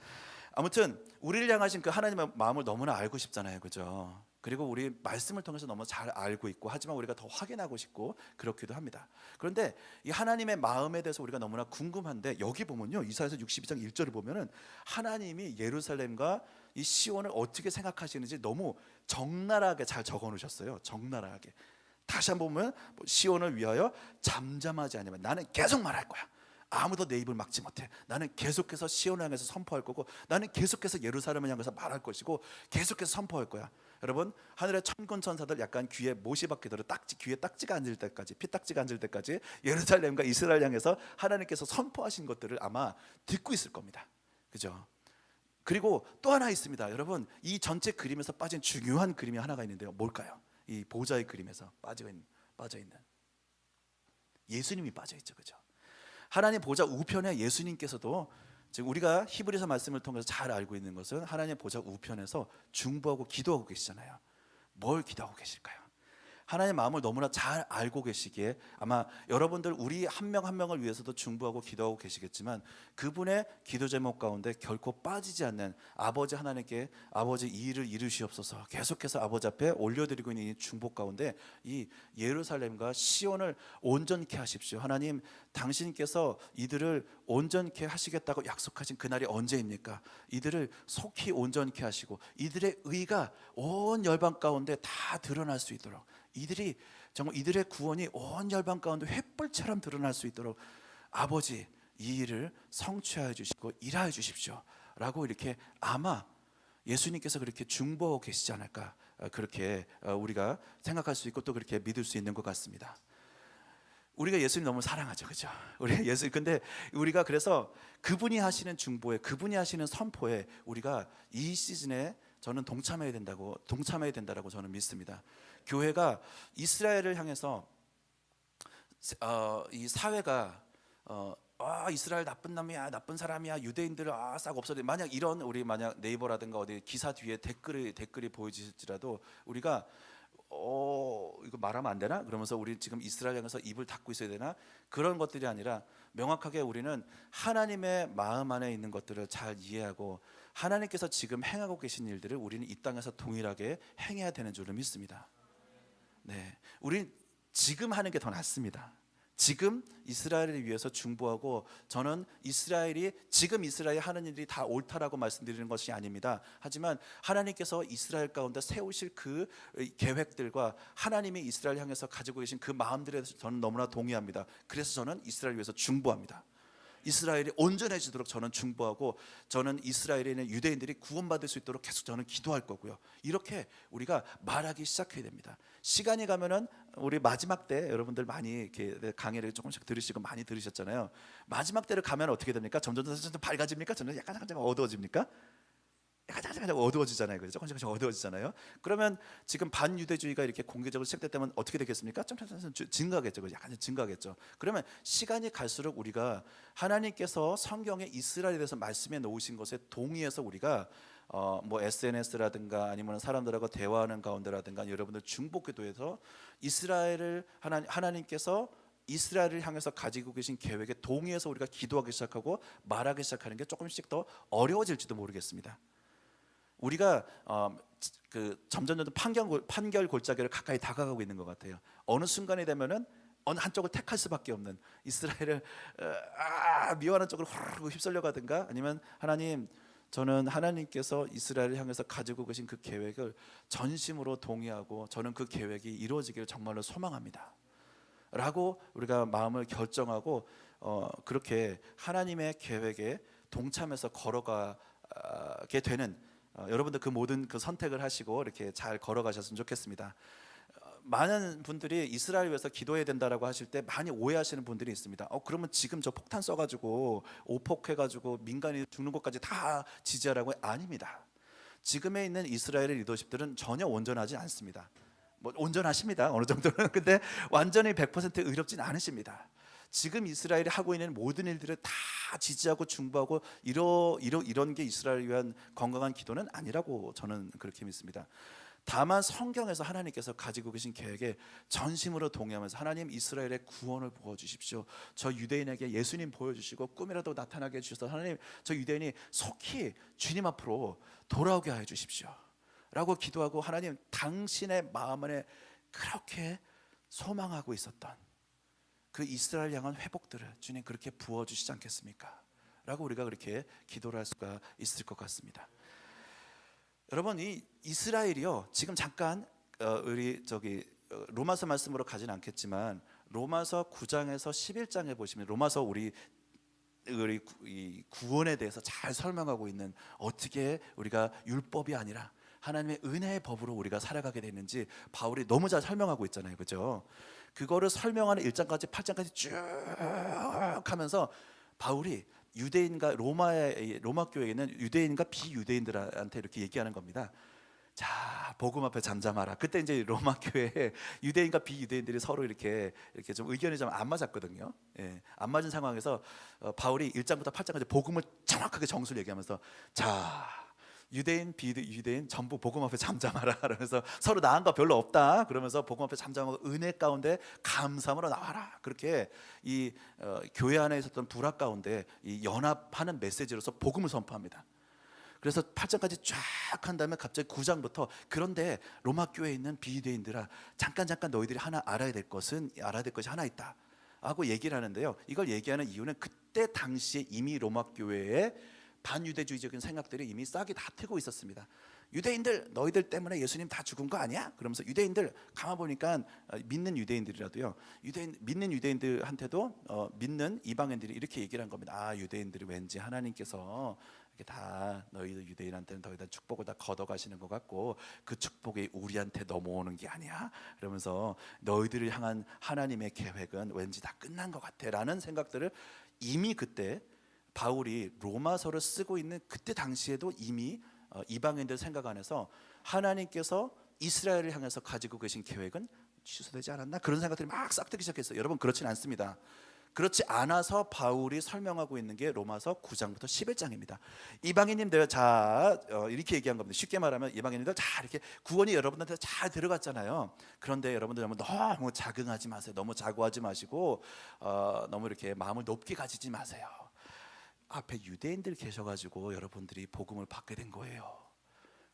아무튼 우리를 향하신 그 하나님의 마음을 너무나 알고 싶잖아요, 그죠? 그리고 우리 말씀을 통해서 너무 잘 알고 있고, 하지만 우리가 더 확인하고 싶고 그렇기도 합니다. 그런데 이 하나님의 마음에 대해서 우리가 너무나 궁금한데, 여기 보면요, 이사야서 62장 1절을 보면은 하나님이 예루살렘과 이 시온을 어떻게 생각하시는지 너무 적나라하게 잘 적어 놓으셨어요. 적나라하게. 다시 한번 보면 시온을 위하여 잠잠하지 않으면 나는 계속 말할 거야. 아무도 내 입을 막지 못해. 나는 계속해서 시온을 향해서 선포할 거고, 나는 계속해서 예루살렘을 향해서 말할 것이고, 계속해서 선포할 거야. 여러분 하늘의 천군 천사들 약간 귀에 못이 박히도록 귀에 딱지가 앉을 때까지, 피딱지가 앉을 때까지 예루살렘과 이스라엘 향해서 하나님께서 선포하신 것들을 아마 듣고 있을 겁니다. 그죠? 그리고 또 하나 있습니다. 여러분 이 전체 그림에서 빠진 중요한 그림이 하나가 있는데요. 뭘까요? 이 보좌의 그림에서 빠져 있는 예수님이 빠져 있죠, 그죠? 하나님 보좌 우편에 예수님께서도, 지금 우리가 히브리서 말씀을 통해서 잘 알고 있는 것은 하나님 보좌 우편에서 중보하고 기도하고 계시잖아요. 뭘 기도하고 계실까요? 하나님의 마음을 너무나 잘 알고 계시기에 아마 여러분들 우리 한 명 한 명을 위해서도 중보하고 기도하고 계시겠지만, 그분의 기도 제목 가운데 결코 빠지지 않는 아버지 하나님께 아버지 이 일을 이루시옵소서 계속해서 아버지 앞에 올려드리고 있는 이 중보 가운데 이 예루살렘과 시온을 온전케 하십시오. 하나님 당신께서 이들을 온전케 하시겠다고 약속하신 그날이 언제입니까? 이들을 속히 온전케 하시고 이들의 의가 온 열방 가운데 다 드러날 수 있도록, 이들이 정말 이들의 구원이 온 열방 가운데 횃불처럼 드러날 수 있도록 아버지 이 일을 성취하여 주시고 일하여 주십시오 라고 이렇게 아마 예수님께서 그렇게 중보하고 계시지 않을까, 그렇게 우리가 생각할 수 있고 또 그렇게 믿을 수 있는 것 같습니다. 우리가 예수님 너무 사랑하죠, 그죠? 우리 예수, 근데 우리가 그래서 그분이 하시는 중보에, 그분이 하시는 선포에 우리가 이 시즌에 저는 동참해야 된다라고 저는 믿습니다. 교회가 이스라엘을 향해서 이 사회가 이스라엘 나쁜 놈이야, 나쁜 사람이야, 유대인들을 싹 없애야. 만약 이런 우리 만약 네이버라든가 어디 기사 뒤에 댓글이 보여질지라도 우리가 이거 말하면 안 되나? 그러면서 우리 지금 이스라엘 향해서 입을 닫고 있어야 되나? 그런 것들이 아니라 명확하게 우리는 하나님의 마음 안에 있는 것들을 잘 이해하고 하나님께서 지금 행하고 계신 일들을 우리는 이 땅에서 동일하게 행해야 되는 줄을 믿습니다. 네, 우린 지금 하는 게 더 낫습니다. 지금 이스라엘을 위해서 중보하고, 저는 지금 이스라엘이 하는 일이 다 옳다라고 말씀드리는 것이 아닙니다. 하지만 하나님께서 이스라엘 가운데 세우실 그 계획들과 하나님이 이스라엘 향해서 가지고 계신 그 마음들에 대해서 저는 너무나 동의합니다. 그래서 저는 이스라엘 위해서 중보합니다. 이스라엘이 온전해지도록 저는 중보하고, 저는 이스라엘에 있는 유대인들이 구원받을 수 있도록 계속 저는 기도할 거고요. 이렇게 우리가 말하기 시작해야 됩니다. 시간이 가면은 우리 마지막 때 여러분들 많이 이렇게 강의를 조금씩 들으시고 많이 들으셨잖아요. 마지막 때를 가면 어떻게 됩니까? 점점 밝아집니까? 저는 약간 어두워집니까? 약간 어두워지잖아요. 그죠? 조금씩 어두워지잖아요. 그러면 지금 반유대주의가 이렇게 공개적으로 시작됐다면 어떻게 되겠습니까? 좀 증가하겠죠. 약간 증가하겠죠. 그러면 시간이 갈수록 우리가 하나님께서 성경에 이스라엘에 대해서 말씀해 놓으신 것에 동의해서 우리가 뭐 SNS라든가 아니면 사람들하고 대화하는 가운데라든가 여러분들 중보기도에서 이스라엘을 하나님께서 이스라엘을 향해서 가지고 계신 계획에 동의해서 우리가 기도하기 시작하고 말하기 시작하는 게 조금씩 더 어려워질지도 모르겠습니다. 우리가 점점 판결 골짜기를 가까이 다가가고 있는 것 같아요. 어느 순간이 되면은 어느 한쪽을 택할 수밖에 없는, 이스라엘을 미워하는 쪽으로 후루룩 휩쓸려가든가, 아니면 하나님, 저는 하나님께서 이스라엘을 향해서 가지고 계신 그 계획을 전심으로 동의하고 저는 그 계획이 이루어지기를 정말로 소망합니다 라고 우리가 마음을 결정하고 그렇게 하나님의 계획에 동참해서 걸어가게 되는, 여러분들 그 모든 그 선택을 하시고 이렇게 잘 걸어가셨으면 좋겠습니다. 많은 분들이 이스라엘 위해서 기도해야 된다라고 하실 때 많이 오해하시는 분들이 있습니다. 그러면 지금 저 폭탄 써가지고 오폭해가지고 민간이 죽는 것까지 다 지지하라고? 아닙니다. 지금에 있는 이스라엘의 리더십들은 전혀 온전하지 않습니다. 뭐 온전하십니다, 어느 정도는. 근데 완전히 100% 의롭진 않으십니다. 지금 이스라엘이 하고 있는 모든 일들을 다 지지하고 중보하고 이런 게 이스라엘을 위한 건강한 기도는 아니라고 저는 그렇게 믿습니다. 다만 성경에서 하나님께서 가지고 계신 계획에 전심으로 동의하면서, 하나님 이스라엘의 구원을 부어주십시오, 저 유대인에게 예수님 보여주시고 꿈이라도 나타나게 해주셔서 하나님 저 유대인이 속히 주님 앞으로 돌아오게 하여 주십시오 라고 기도하고, 하나님 당신의 마음 안에 그렇게 소망하고 있었던 그 이스라엘 향한 회복들을 주님 그렇게 부어주시지 않겠습니까? 라고 우리가 그렇게 기도를 할 수가 있을 것 같습니다. 여러분, 이 이스라엘이요, 지금 잠깐 우리 로마서 말씀으로 가진 않겠지만 로마서 9장에서 11장에 보시면 로마서 우리 이 구원에 대해서 잘 설명하고 있는, 어떻게 우리가 율법이 아니라 하나님의 은혜의 법으로 우리가 살아가게 되는지 바울이 너무 잘 설명하고 있잖아요, 그죠? 그거를 설명하는 1장까지 8장까지 쭉 하면서 바울이 유대인과 로마 교회에 있는 유대인과 비유대인들한테 이렇게 얘기하는 겁니다. 자, 복음 앞에 잠잠하라. 그때 이제 로마 교회에 유대인과 비유대인들이 서로 이렇게 좀 의견이 좀 안 맞았거든요. 안 맞은 상황에서 바울이 1장부터 8장까지 복음을 정확하게 정수를 얘기하면서, 자, 유대인 비유대인 전부 복음 앞에 잠잠하라 그러면서, 서로 나은 거 별로 없다 그러면서 복음 앞에 잠잠하고 은혜 가운데 감사함으로 나와라, 그렇게 이 교회 안에 있었던 불화 가운데 이 연합하는 메시지로서 복음을 선포합니다. 그래서 8장까지 쫙 한 다음에 갑자기 9장부터, 그런데 로마 교회에 있는 비유대인들아, 잠깐 너희들이 알아야 될 것이 하나 있다 하고 얘기를 하는데요. 이걸 얘기하는 이유는 그때 당시에 이미 로마 교회에 반유대주의적인 생각들이 이미 싹이 다 트고 있었습니다. 유대인들, 너희들 때문에 예수님 다 죽은 거 아니야? 그러면서 유대인들 가만 보니까 믿는 유대인들이라도요, 믿는 유대인들한테도 믿는 이방인들이 이렇게 얘기를 한 겁니다. 유대인들이 왠지 하나님께서 이렇게 다 너희들 유대인한테는 더 이상 축복을 다 걷어가시는 것 같고 그 축복이 우리한테 넘어오는 게 아니야, 그러면서 너희들을 향한 하나님의 계획은 왠지 다 끝난 것 같아 라는 생각들을 이미 그때 바울이 로마서를 쓰고 있는 그때 당시에도 이미 이방인들 생각 안에서 하나님께서 이스라엘을 향해서 가지고 계신 계획은 취소되지 않았나, 그런 생각들이 막 싹트기 시작했어요. 여러분, 그렇진 않습니다. 그렇지 않아서 바울이 설명하고 있는 게 로마서 9장부터 11장입니다. 이방인님들 이렇게 얘기한 겁니다. 쉽게 말하면 이방인님들 이렇게 구원이 여러분한테 잘 들어갔잖아요. 그런데 여러분들 너무 자긍하지 마세요. 너무 자고하지 마시고 너무 이렇게 마음을 높게 가지지 마세요. 앞에 유대인들 계셔가지고 여러분들이 복음을 받게 된 거예요.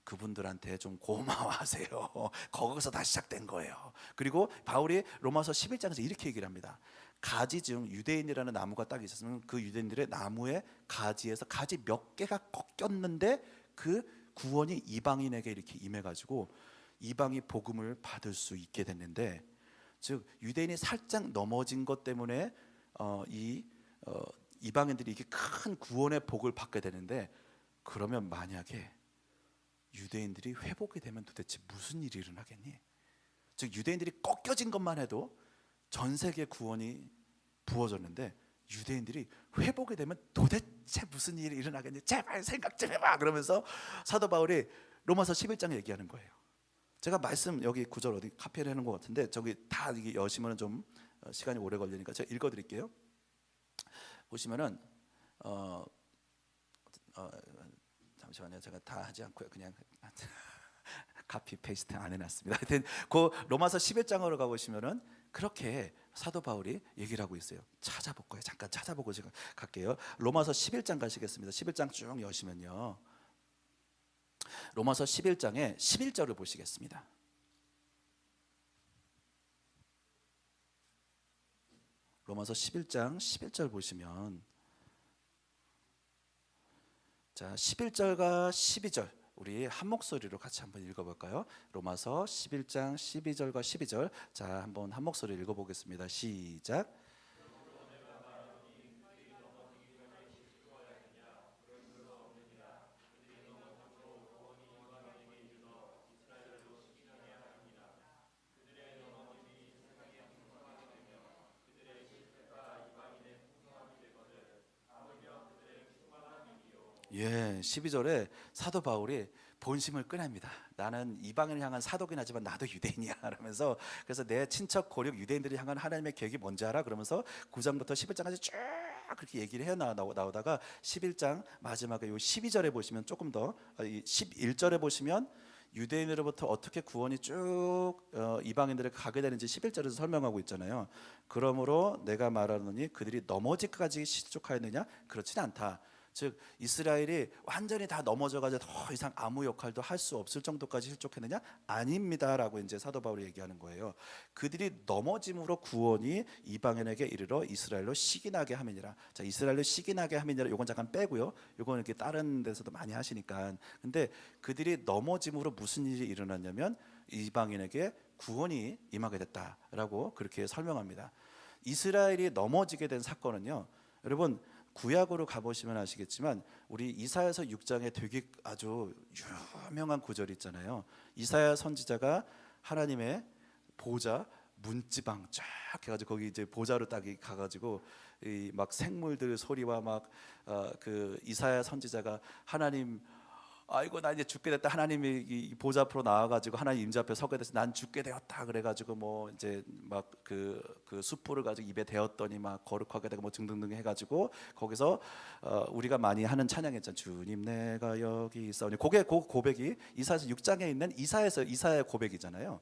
그분들한테 좀 고마워하세요. 거기서 다 시작된 거예요. 그리고 바울이 로마서 11장에서 이렇게 얘기를 합니다. 가지 중 유대인이라는 나무가 딱 있었으면 그 유대인들의 나무의 가지에서 가지 몇 개가 꺾였는데 그 구원이 이방인에게 이렇게 임해가지고 이방이 복음을 받을 수 있게 됐는데, 즉 유대인이 살짝 넘어진 것 때문에 이방인들이 이렇게 큰 구원의 복을 받게 되는데, 그러면 만약에 유대인들이 회복이 되면 도대체 무슨 일이 일어나겠니? 즉 유대인들이 꺾여진 것만 해도 전 세계 구원이 부어졌는데, 유대인들이 회복이 되면 도대체 무슨 일이 일어나겠니? 제발 생각 좀 해봐. 그러면서 사도 바울이 로마서 11장에 얘기하는 거예요. 제가 말씀 여기 구절 어디 카피를 해놓은 것 같은데 저기 다 이게 여시면 좀 시간이 오래 걸리니까 제가 읽어드릴게요. 보시면은 잠시만요. 제가 다 하지 않고요. 그냥 카피 페이스트 안 해놨습니다. 하여튼 그 로마서 11장으로 가보시면은 그렇게 사도 바울이 얘기를 하고 있어요. 찾아볼 거예요. 잠깐 찾아보고 제가 갈게요. 로마서 11장 가시겠습니다. 11장 쭉 여시면요, 로마서 11장에 11절을 보시겠습니다. 로마서 11장 11절 보시면, 자 11절과 12절 우리 한 목소리로 같이 한번 읽어볼까요? 로마서 11장 12절과 12절, 자 한번 한 목소리로 읽어보겠습니다. 시작. 예, 12절에 사도 바울이 본심을 꺼냅니다. 나는 이방인을 향한 사도긴 하지만 나도 유대인이야 라면서, 그래서 내 친척 고륙 유대인들을 향한 하나님의 계획이 뭔지 알아? 그러면서 9장부터 11장까지 쭉 그렇게 얘기를 해 나오다가 11장 마지막에 요 12절에 보시면 조금 더 11절에 보시면 유대인으로부터 어떻게 구원이 쭉 이방인들에게 가게 되는지 11절에서 설명하고 있잖아요. 그러므로 내가 말하노니 그들이 넘어지기까지 실족하였느냐? 그렇지는 않다. 즉 이스라엘이 완전히 다 넘어져가지고 더 이상 아무 역할도 할 수 없을 정도까지 실족했느냐? 아닙니다라고 이제 사도 바울이 얘기하는 거예요. 그들이 넘어짐으로 구원이 이방인에게 이르러 이스라엘로 시기나게 함이니라. 자, 이스라엘로 시기나게 함이니라. 요건 잠깐 빼고요. 요건 이렇게 다른 데서도 많이 하시니까. 근데 그들이 넘어짐으로 무슨 일이 일어났냐면 이방인에게 구원이 임하게 됐다라고 그렇게 설명합니다. 이스라엘이 넘어지게 된 사건은요, 여러분 구약으로 가보시면 아시겠지만 우리 이사야서 6장에 되게 아주 유명한 구절이 있잖아요. 이사야 선지자가 하나님의 보좌 문지방 쫙 해가지고 거기 이제 보좌로 딱 가가지고 이 막 생물들 소리와 막 그 이사야 선지자가 하나님, 아이고 나 이제 죽게 됐다. 하나님이 이 보좌 앞으로 나와가지고 하나님 임자 앞에 서게 돼서 난 죽게 되었다. 그래가지고 뭐 이제 막 그 수풀을 가지고 입에 대었더니 막 거룩하게 되고 뭐 등등등 해가지고 거기서 우리가 많이 하는 찬양했잖아요. 주님 내가 여기 있사오니. 그게 그 고백이 이사야서 6장에 있는 이사야의 고백이잖아요.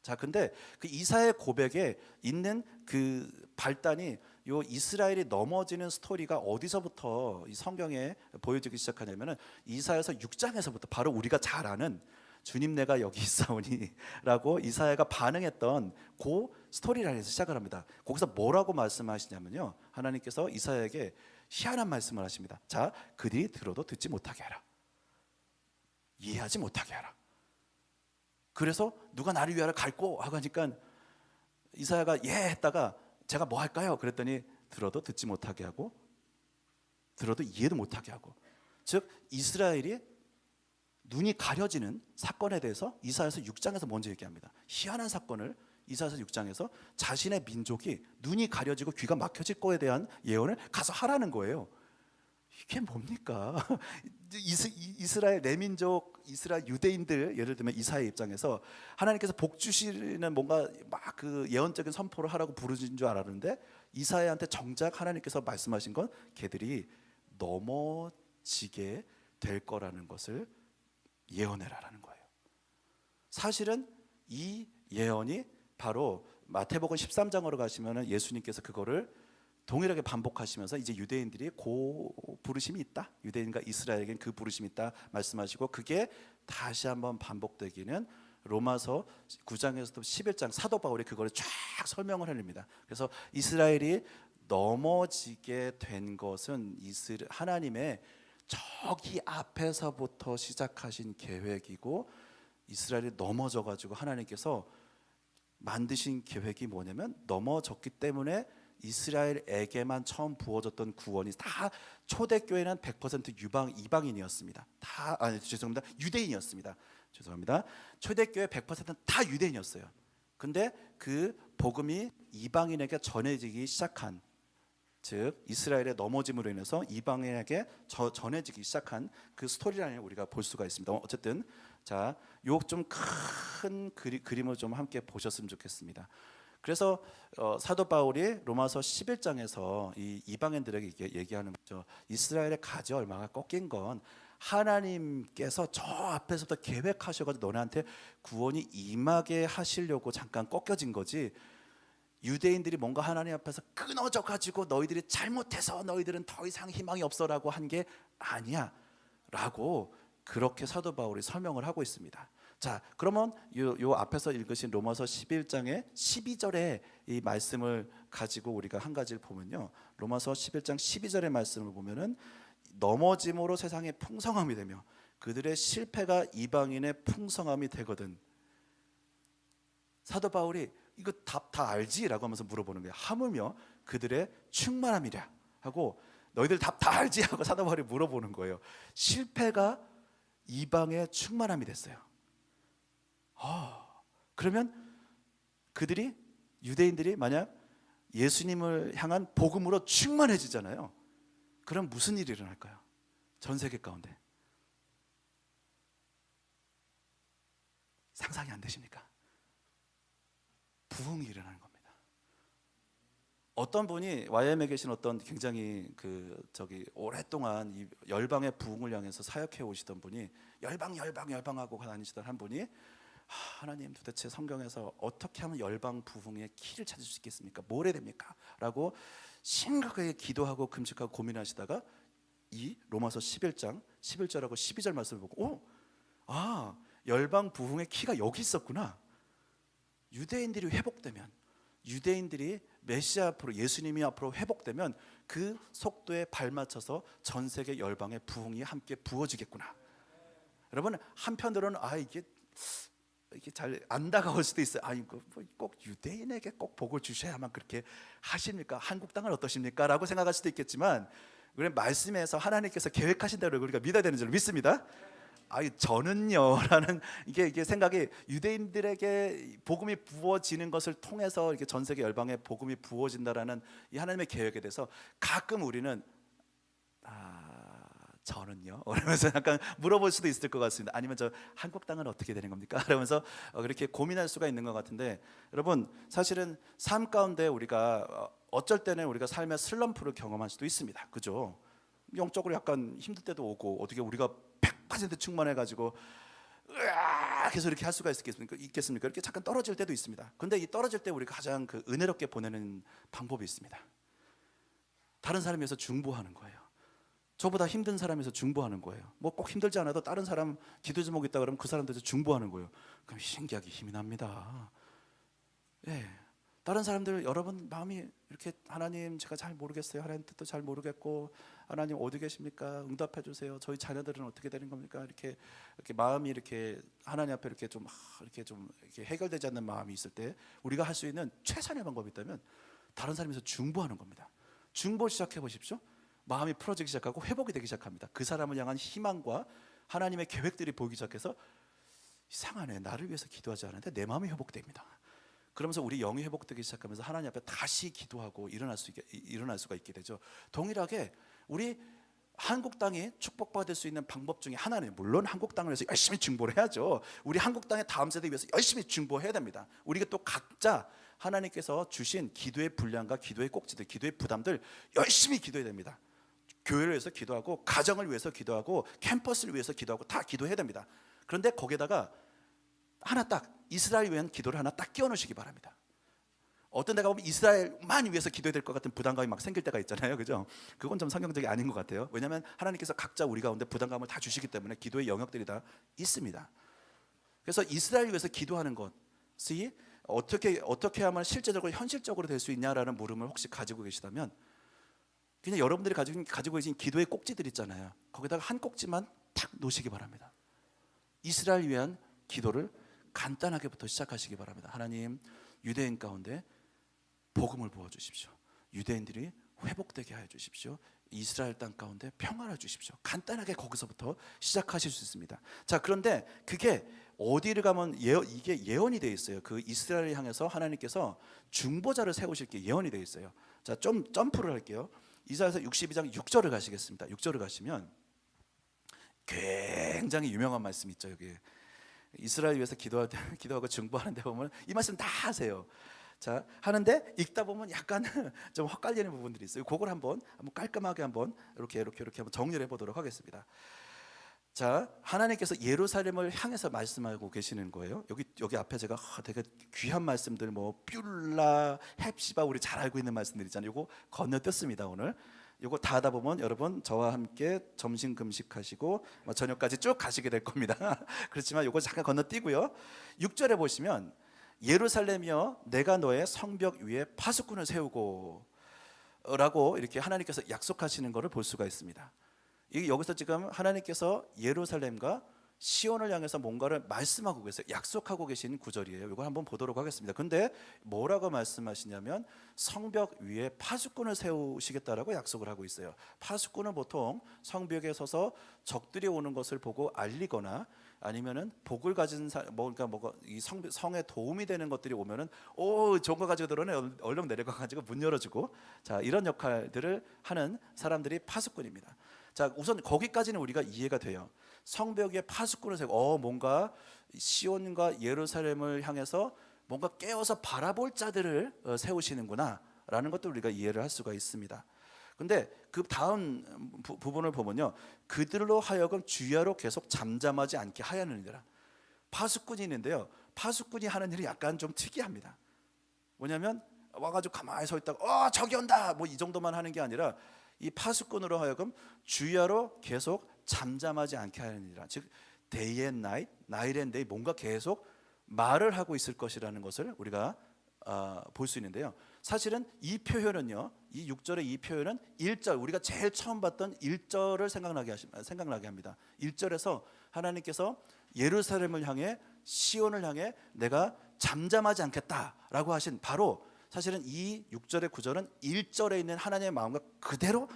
자, 근데 그 이사야의 고백에 있는 그 발단이 요 이스라엘이 넘어지는 스토리가 어디서부터 이 성경에 보여지기 시작하냐면은 이사야서 6장에서부터 바로 우리가 잘 아는 주님 내가 여기 있사오니라고 이사야가 반응했던 그 스토리라서 시작을 합니다. 거기서 뭐라고 말씀하시냐면요, 하나님께서 이사야에게 희한한 말씀을 하십니다. 자, 그들이 들어도 듣지 못하게 하라. 이해하지 못하게 하라. 그래서 누가 나를 위하여 갈고 하고 하니까 이사야가 예 했다가 제가 뭐 할까요? 그랬더니 들어도 듣지 못하게 하고 들어도 이해도 못하게 하고, 즉 이스라엘이 눈이 가려지는 사건에 대해서 이사야서 6장에서 먼저 얘기합니다. 희한한 사건을 이사야서 6장에서 자신의 민족이 눈이 가려지고 귀가 막혀질 거에 대한 예언을 가서 하라는 거예요. 이게 뭡니까? 이스라엘 내민족, 이스라엘 유대인들, 예를 들면 이사야 입장에서 하나님께서 복 주시는 뭔가 막 그 예언적인 선포를 하라고 부르신 줄 알았는데 이사야한테 정작 하나님께서 말씀하신 건 걔들이 넘어지게 될 거라는 것을 예언해라라는 거예요. 사실은 이 예언이 바로 마태복음 13장으로 가시면은 예수님께서 그거를 동일하게 반복하시면서 이제 유대인들이 그 부르심이 있다, 유대인과 이스라엘에겐 그 부르심이 있다 말씀하시고, 그게 다시 한번 반복되기는 로마서 9장에서도 11장 사도 바울이 그거를 쫙 설명을 해냅니다. 그래서 이스라엘이 넘어지게 된 것은 하나님의 저기 앞에서부터 시작하신 계획이고, 이스라엘이 넘어져 가지고 하나님께서 만드신 계획이 뭐냐면, 넘어졌기 때문에 이스라엘에게만 처음 부어졌던 구원이 다, 초대교회는 100% 이방인이었습니다. 죄송합니다. 유대인이었습니다. 죄송합니다. 초대교회 100%는 다 유대인이었어요. 근데 그 복음이 이방인에게 전해지기 시작한, 즉 이스라엘의 넘어짐으로 인해서 이방인에게 전해지기 시작한 그 스토리라인을 우리가 볼 수가 있습니다. 어쨌든 자, 요 좀 큰 그림을 좀 함께 보셨으면 좋겠습니다. 그래서 사도 바울이 로마서 11장에서 이 이방인들에게 얘기하는 거죠. 이스라엘의 가지 얼마가 꺾인 건 하나님께서 저 앞에서부터 계획하셔가지고 너네한테 구원이 임하게 하시려고 잠깐 꺾여진 거지, 유대인들이 뭔가 하나님 앞에서 끊어져 가지고 너희들이 잘못해서 너희들은 더 이상 희망이 없어라고 한 게 아니야 라고 그렇게 사도 바울이 설명을 하고 있습니다. 자, 그러면 요 앞에서 읽으신 로마서 11장의 12절의 이 말씀을 가지고 우리가 한 가지를 보면요, 로마서 11장 12절의 말씀을 보면은 넘어짐으로 세상의 풍성함이 되며 그들의 실패가 이방인의 풍성함이 되거든. 사도 바울이 이거 답 다 알지? 라고 하면서 물어보는 거예요. 하물며 그들의 충만함이랴 하고, 너희들 답 다 알지? 하고 사도 바울이 물어보는 거예요. 실패가 이방의 충만함이 됐어요. 그러면 그들이, 유대인들이 만약 예수님을 향한 복음으로 충만해지잖아요. 그럼 무슨 일이 일어날까요? 전 세계 가운데 상상이 안 되십니까? 부흥이 일어나는 겁니다. 어떤 분이 YM에 계신 어떤 굉장히 오랫동안 이 열방의 부흥을 향해서 사역해 오시던 분이 열방하고 다니시던 한 분이, 하나님 도대체 성경에서 어떻게 하면 열방 부흥의 키를 찾을 수 있겠습니까? 뭘 해야 됩니까? 라고 심각하게 기도하고 금식하고 고민하시다가 이 로마서 11장 11절하고 12절 말씀을 보고 열방 부흥의 키가 여기 있었구나. 유대인들이 회복되면, 유대인들이 메시아 앞으로, 예수님이 앞으로 회복되면 그 속도에 발맞춰서 전 세계 열방의 부흥이 함께 부어지겠구나. 여러분, 한편으로는 이게 잘 안 다가올 수도 있어요. 꼭 유대인에게 꼭 복을 주셔야만 그렇게 하십니까? 한국 땅은 어떠십니까? 라고 생각할 수도 있겠지만, 우리 말씀에서 하나님께서 계획하신 대로 우리가 믿어야 되는 줄 믿습니다. 저는요 라는 이게 생각이, 유대인들에게 복음이 부어지는 것을 통해서 이렇게 전 세계 열방에 복음이 부어진다라는 이 하나님의 계획에 대해서 가끔 우리는 저는요? 그러면서 약간 물어볼 수도 있을 것 같습니다. 아니면 저 한국 땅은 어떻게 되는 겁니까? 그러면서 그렇게 고민할 수가 있는 것 같은데, 여러분 사실은 삶 가운데 우리가 어쩔 때는 우리가 삶의 슬럼프를 경험할 수도 있습니다. 그죠? 영적으로 약간 힘들 때도 오고, 어떻게 우리가 100% 충만해가지고 계속 이렇게 할 수가 있겠습니까? 이렇게 잠깐 떨어질 때도 있습니다. 근데 이 떨어질 때 우리가 가장 은혜롭게 보내는 방법이 있습니다. 다른 사람에 위해서 중보하는 거예요. 저보다 힘든 사람에서 중보하는 거예요. 뭐 꼭 힘들지 않아도 다른 사람 기도 제목 있다 그러면 그 사람들에서 중보하는 거예요. 그럼 신기하게 힘이 납니다. 다른 사람들, 여러분 마음이 이렇게, 하나님 제가 잘 모르겠어요. 하나님 뜻도 잘 모르겠고, 하나님 어디 계십니까? 응답해 주세요. 저희 자녀들은 어떻게 되는 겁니까? 이렇게 마음이 이렇게 하나님 앞에 이렇게 해결되지 않는 마음이 있을 때 우리가 할 수 있는 최선의 방법이 있다면 다른 사람에서 중보하는 겁니다. 중보 시작해 보십시오. 마음이 풀어지기 시작하고 회복이 되기 시작합니다. 그 사람을 향한 희망과 하나님의 계획들이 보이기 시작해서, 이상하네, 나를 위해서 기도하지 않았는데 내 마음이 회복됩니다. 그러면서 우리 영이 회복되기 시작하면서 하나님 앞에 다시 기도하고 일어날 수가 있게 되죠. 동일하게 우리 한국 땅이 축복받을 수 있는 방법 중에 하나는, 물론 한국 땅을 위해서 열심히 중보를 해야죠. 우리 한국 땅의 다음 세대 위해서 열심히 중보해야 됩니다. 우리가 또 각자 하나님께서 주신 기도의 분량과 기도의 꼭지들, 기도의 부담들 열심히 기도해야 됩니다. 교회를 위해서 기도하고, 가정을 위해서 기도하고, 캠퍼스를 위해서 기도하고, 다 기도해야 됩니다. 그런데 거기에다가 하나 딱 이스라엘 위한 기도를 하나 딱 끼워 넣으시기 바랍니다. 어떤 데가 보면 이스라엘만 위해서 기도해야 될 것 같은 부담감이 막 생길 때가 있잖아요, 그죠? 그건 좀 성경적이 아닌 것 같아요. 왜냐하면 하나님께서 각자 우리 가운데 부담감을 다 주시기 때문에 기도의 영역들이 다 있습니다. 그래서 이스라엘 위해서 기도하는 것이 어떻게 하면 실제적으로 현실적으로 될 수 있냐라는 물음을 혹시 가지고 계시다면, 그냥 여러분들이 가지고 계신 기도의 꼭지들 있잖아요. 거기다가 한 꼭지만 탁 놓으시기 바랍니다. 이스라엘 위한 기도를 간단하게부터 시작하시기 바랍니다. 하나님, 유대인 가운데 복음을 부어주십시오. 유대인들이 회복되게 하여 주십시오. 이스라엘 땅 가운데 평화를 주십시오. 간단하게 거기서부터 시작하실 수 있습니다. 자, 그런데 그게 어디를 가면 이게 예언이 되어 있어요. 그 이스라엘을 향해서 하나님께서 중보자를 세우실 게 예언이 되어 있어요. 자, 좀 점프를 할게요. 이사야서 62장 6절을 가시겠습니다. 6절을 가시면 굉장히 유명한 말씀 있죠. 여기 이스라엘 위해서 기도하고 중보하는 데 보면 이 말씀 다 하세요. 자, 하는데 읽다 보면 약간 좀 헛갈리는 부분들이 있어요. 그걸 한번 깔끔하게 이렇게 한번 정리를 해보도록 하겠습니다. 자, 하나님께서 예루살렘을 향해서 말씀하고 계시는 거예요. 여기 앞에 제가 되게 귀한 말씀들, 뭐 뷸라, 헵시바, 우리 잘 알고 있는 말씀들 있잖아요. 이거 건너뛰었습니다. 오늘 이거 다 하다 보면 여러분 저와 함께 점심 금식하시고 저녁까지 쭉 가시게 될 겁니다. 그렇지만 이거 잠깐 건너뛰고요. 6절에 보시면 예루살렘이여 내가 너의 성벽 위에 파수꾼을 세우고 라고 이렇게 하나님께서 약속하시는 것을 볼 수가 있습니다. 여기서 지금 하나님께서 예루살렘과 시온을 향해서 뭔가를 말씀하고 계세요. 약속하고 계신 구절이에요. 이걸 한번 보도록 하겠습니다. 근데 뭐라고 말씀하시냐면 성벽 위에 파수꾼을 세우시겠다라고 약속을 하고 있어요. 파수꾼은 보통 성벽에 서서 적들이 오는 것을 보고 알리거나 아니면은 복을 가진 이 성에 도움이 되는 것들이 오면은 좋은 거 가지고 들어오네, 얼른 내려가 가지고 문 열어주고, 자, 이런 역할들을 하는 사람들이 파수꾼입니다. 자, 우선 거기까지는 우리가 이해가 돼요. 성벽에 파수꾼을 세우고 뭔가 시온과 예루살렘을 향해서 뭔가 깨어서 바라볼 자들을 세우시는구나 라는 것도 우리가 이해를 할 수가 있습니다. 근데 그 다음 부분을 보면요, 그들로 하여금 주야로 계속 잠잠하지 않게 하였느니라. 파수꾼이 있는데요, 파수꾼이 하는 일이 약간 좀 특이합니다. 뭐냐면 와가지고 가만히 서 있다가 저기 온다 뭐 이 정도만 하는 게 아니라 이 파수꾼으로 하여금 주야로 계속 잠잠하지 않게 하느니라. 즉 day and night, night and day, 뭔가 계속 말을 하고 있을 것이라는 것을 우리가 볼 수 있는데요. 사실은 이 표현은요, 이 6절의 이 표현은 1절, 우리가 제일 처음 봤던 1절을 생각나게 합니다. 1절에서 하나님께서 예루살렘을 향해, 시온을 향해 내가 잠잠하지 않겠다라고 하신, 바로 사실은 이 6절의 9절은 1절에 있는 하나님의 마음과 그대로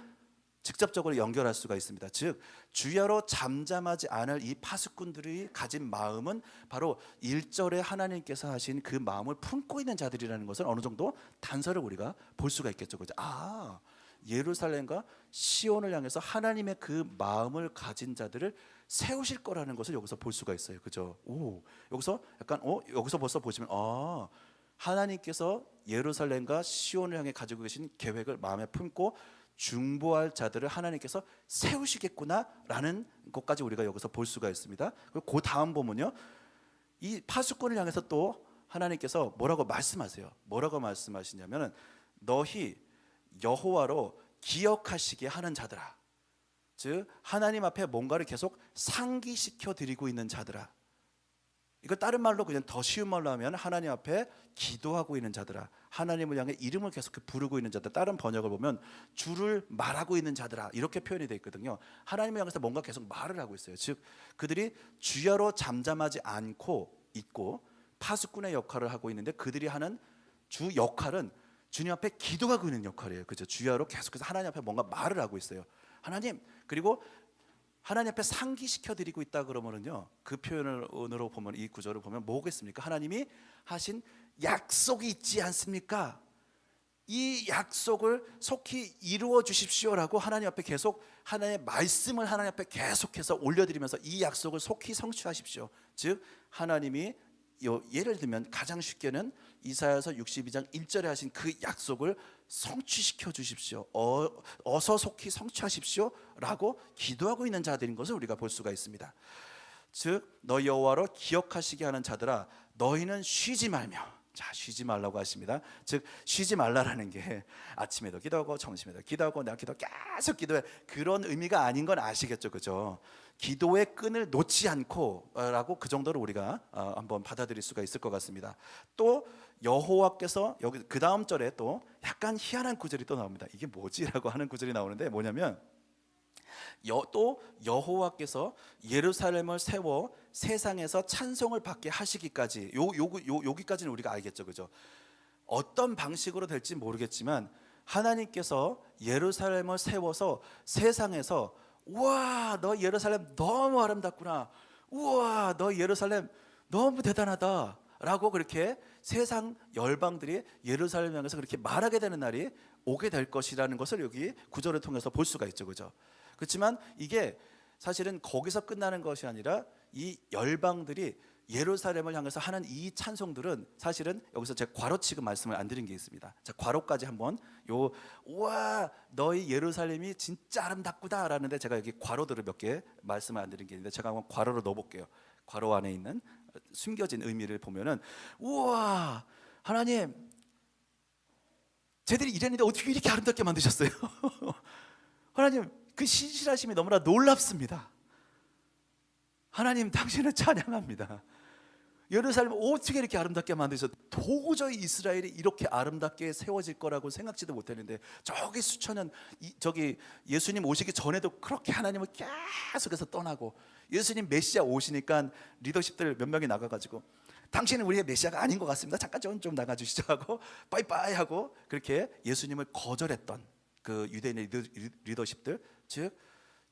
직접적으로 연결할 수가 있습니다. 즉 주야로 잠잠하지 않을 이 파수꾼들이 가진 마음은 바로 1절에 하나님께서 하신 그 마음을 품고 있는 자들이라는 것을 어느 정도 단서를 우리가 볼 수가 있겠죠. 그죠? 예루살렘과 시온을 향해서 하나님의 그 마음을 가진 자들을 세우실 거라는 것을 여기서 볼 수가 있어요. 그죠? 여기서 약간 여기서 벌써 보시면 하나님께서 예루살렘과 시온을 향해 가지고 계신 계획을 마음에 품고 중보할 자들을 하나님께서 세우시겠구나라는 것까지 우리가 여기서 볼 수가 있습니다. 그리고 그 다음 보면요, 이 파수꾼을 향해서 또 하나님께서 뭐라고 말씀하세요. 뭐라고 말씀하시냐면 너희 여호와로 기억하시게 하는 자들아, 즉 하나님 앞에 뭔가를 계속 상기시켜 드리고 있는 자들아. 이거 다른 말로 그냥 더 쉬운 말로 하면 하나님 앞에 기도하고 있는 자들아, 하나님을 향해 이름을 계속 부르고 있는 자들, 다른 번역을 보면 주를 말하고 있는 자들아, 이렇게 표현이 되어 있거든요. 하나님을 향해서 뭔가 계속 말을 하고 있어요. 즉 그들이 주야로 잠잠하지 않고 있고 파수꾼의 역할을 하고 있는데, 그들이 하는 주 역할은 주님 앞에 기도하고 있는 역할이에요. 그죠? 주야로 계속해서 하나님 앞에 뭔가 말을 하고 있어요. 하나님, 그리고 하나님 앞에 상기시켜 드리고 있다 그러면은요, 그 표현으로 보면, 이 구절을 보면 뭐겠습니까? 하나님이 하신 약속이 있지 않습니까? 이 약속을 속히 이루어 주십시오라고 하나님 앞에 계속 하나님의 말씀을 하나님 앞에 계속해서 올려드리면서 이 약속을 속히 성취하십시오. 즉 하나님이 예를 들면 가장 쉽게는 이사야서 62장 1절에 하신 그 약속을 성취시켜 주십시오. 어서 속히 성취하십시오 라고 기도하고 있는 자들인 것을 우리가 볼 수가 있습니다. 즉 너 여호와로 기억하시게 하는 자들아 너희는 쉬지 말며, 자 쉬지 말라고 하십니다. 즉 쉬지 말라라는 게 아침에도 기도하고 점심에도 기도하고 내가 계속 기도해, 그런 의미가 아닌 건 아시겠죠, 그죠? 기도의 끈을 놓지 않고라고 그 정도로 우리가 한번 받아들일 수가 있을 것 같습니다. 또 여호와께서 여기 그 다음 절에 또 약간 희한한 구절이 또 나옵니다. 이게 뭐지라고 하는 구절이 나오는데 뭐냐면 또 여호와께서 예루살렘을 세워 세상에서 찬송을 받게 하시기까지, 여기까지는 우리가 알겠죠, 그죠? 어떤 방식으로 될지 모르겠지만 하나님께서 예루살렘을 세워서 세상에서 우와 너 예루살렘 너무 아름답구나, 우와 너 예루살렘 너무 대단하다 라고 그렇게 세상 열방들이 예루살렘 향해서 그렇게 말하게 되는 날이 오게 될 것이라는 것을 여기 구절을 통해서 볼 수가 있죠, 그죠? 그렇지만 이게 사실은 거기서 끝나는 것이 아니라 이 열방들이 예루살렘을 향해서 하는 이 찬송들은 사실은 여기서 제가 괄호치고 말씀을 안 드린 게 있습니다. 자, 괄호까지 한번 우와 너희 예루살렘이 진짜 아름답구나 라는데 제가 여기 괄호들을 몇 개 말씀을 안 드린 게 있는데 제가 한번 괄호로 넣어볼게요. 괄호 안에 있는 숨겨진 의미를 보면은 우와 하나님 쟤들이 이랬는데 어떻게 이렇게 아름답게 만드셨어요? 하나님 그 신실하심이 너무나 놀랍습니다. 하나님 당신을 찬양합니다. 예루살렘 어떻게 이렇게 아름답게 만드셔? 도저히 이스라엘이 이렇게 아름답게 세워질 거라고 생각지도 못했는데 저기 수천 년 저기 예수님 오시기 전에도 그렇게 하나님을 계속해서 떠나고 예수님 메시아 오시니까 리더십들 몇 명이 나가가지고 당신은 우리의 메시아가 아닌 것 같습니다. 잠깐 좀 나가주시죠 하고 빠이빠이 하고 그렇게 예수님을 거절했던 그 유대인의 리더십들, 즉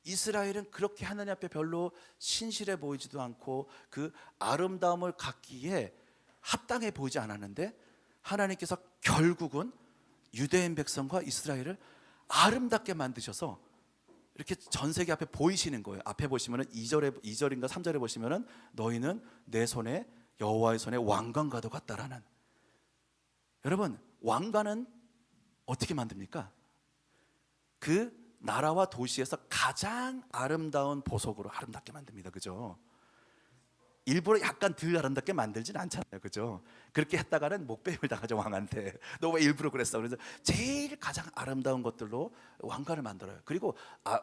이스라엘은 그렇게 하나님 앞에 별로 신실해 보이지도 않고 그 아름다움을 갖기에 합당해 보이지 않았는데 하나님께서 결국은 유대인 백성과 이스라엘을 아름답게 만드셔서 이렇게 전 세계 앞에 보이시는 거예요. 앞에 보시면은 2절인가 3절에 보시면은 너희는 내 손에 여호와의 손에 왕관과도 같다라는. 여러분 왕관은 어떻게 만듭니까? 그 나라와 도시에서 가장 아름다운 보석으로 아름답게 만듭니다. 그죠? 일부러 약간 덜 아름답게 만들진 않잖아요. 그죠? 그렇게 했다가는 목배임을 당하죠, 왕한테. 너 왜 일부러 그랬어? 그래서 제일 가장 아름다운 것들로 왕관을 만들어요. 그리고